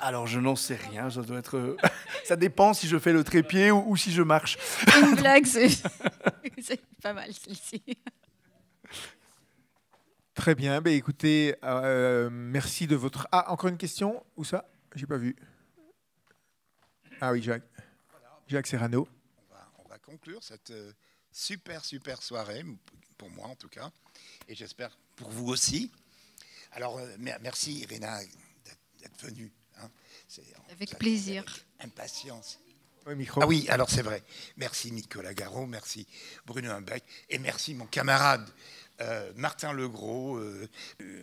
Alors, je n'en sais rien. Ça doit être. Ça dépend si je fais le trépied ou si je marche. Une blague, c'est pas mal celle-ci. Très bien. Ben, écoutez, merci de votre. Ah, encore une question? Où ça? J'ai pas vu. Ah oui, Jacques. Jacques Serrano. On va conclure cette super soirée, pour moi en tout cas, et j'espère pour vous aussi. Alors, merci Irina d'être venue. Hein. Avec plaisir. Avec impatience. Oui, micro. Ah oui, alors c'est vrai. Merci Nicolas Garot, merci Bruno Humbeck, et merci mon camarade Martin Legros,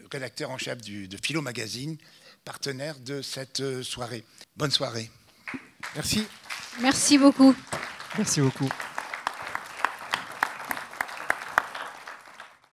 rédacteur en chef de Philo Magazine, partenaire de cette soirée. Bonne soirée. Merci. Merci beaucoup. Merci beaucoup.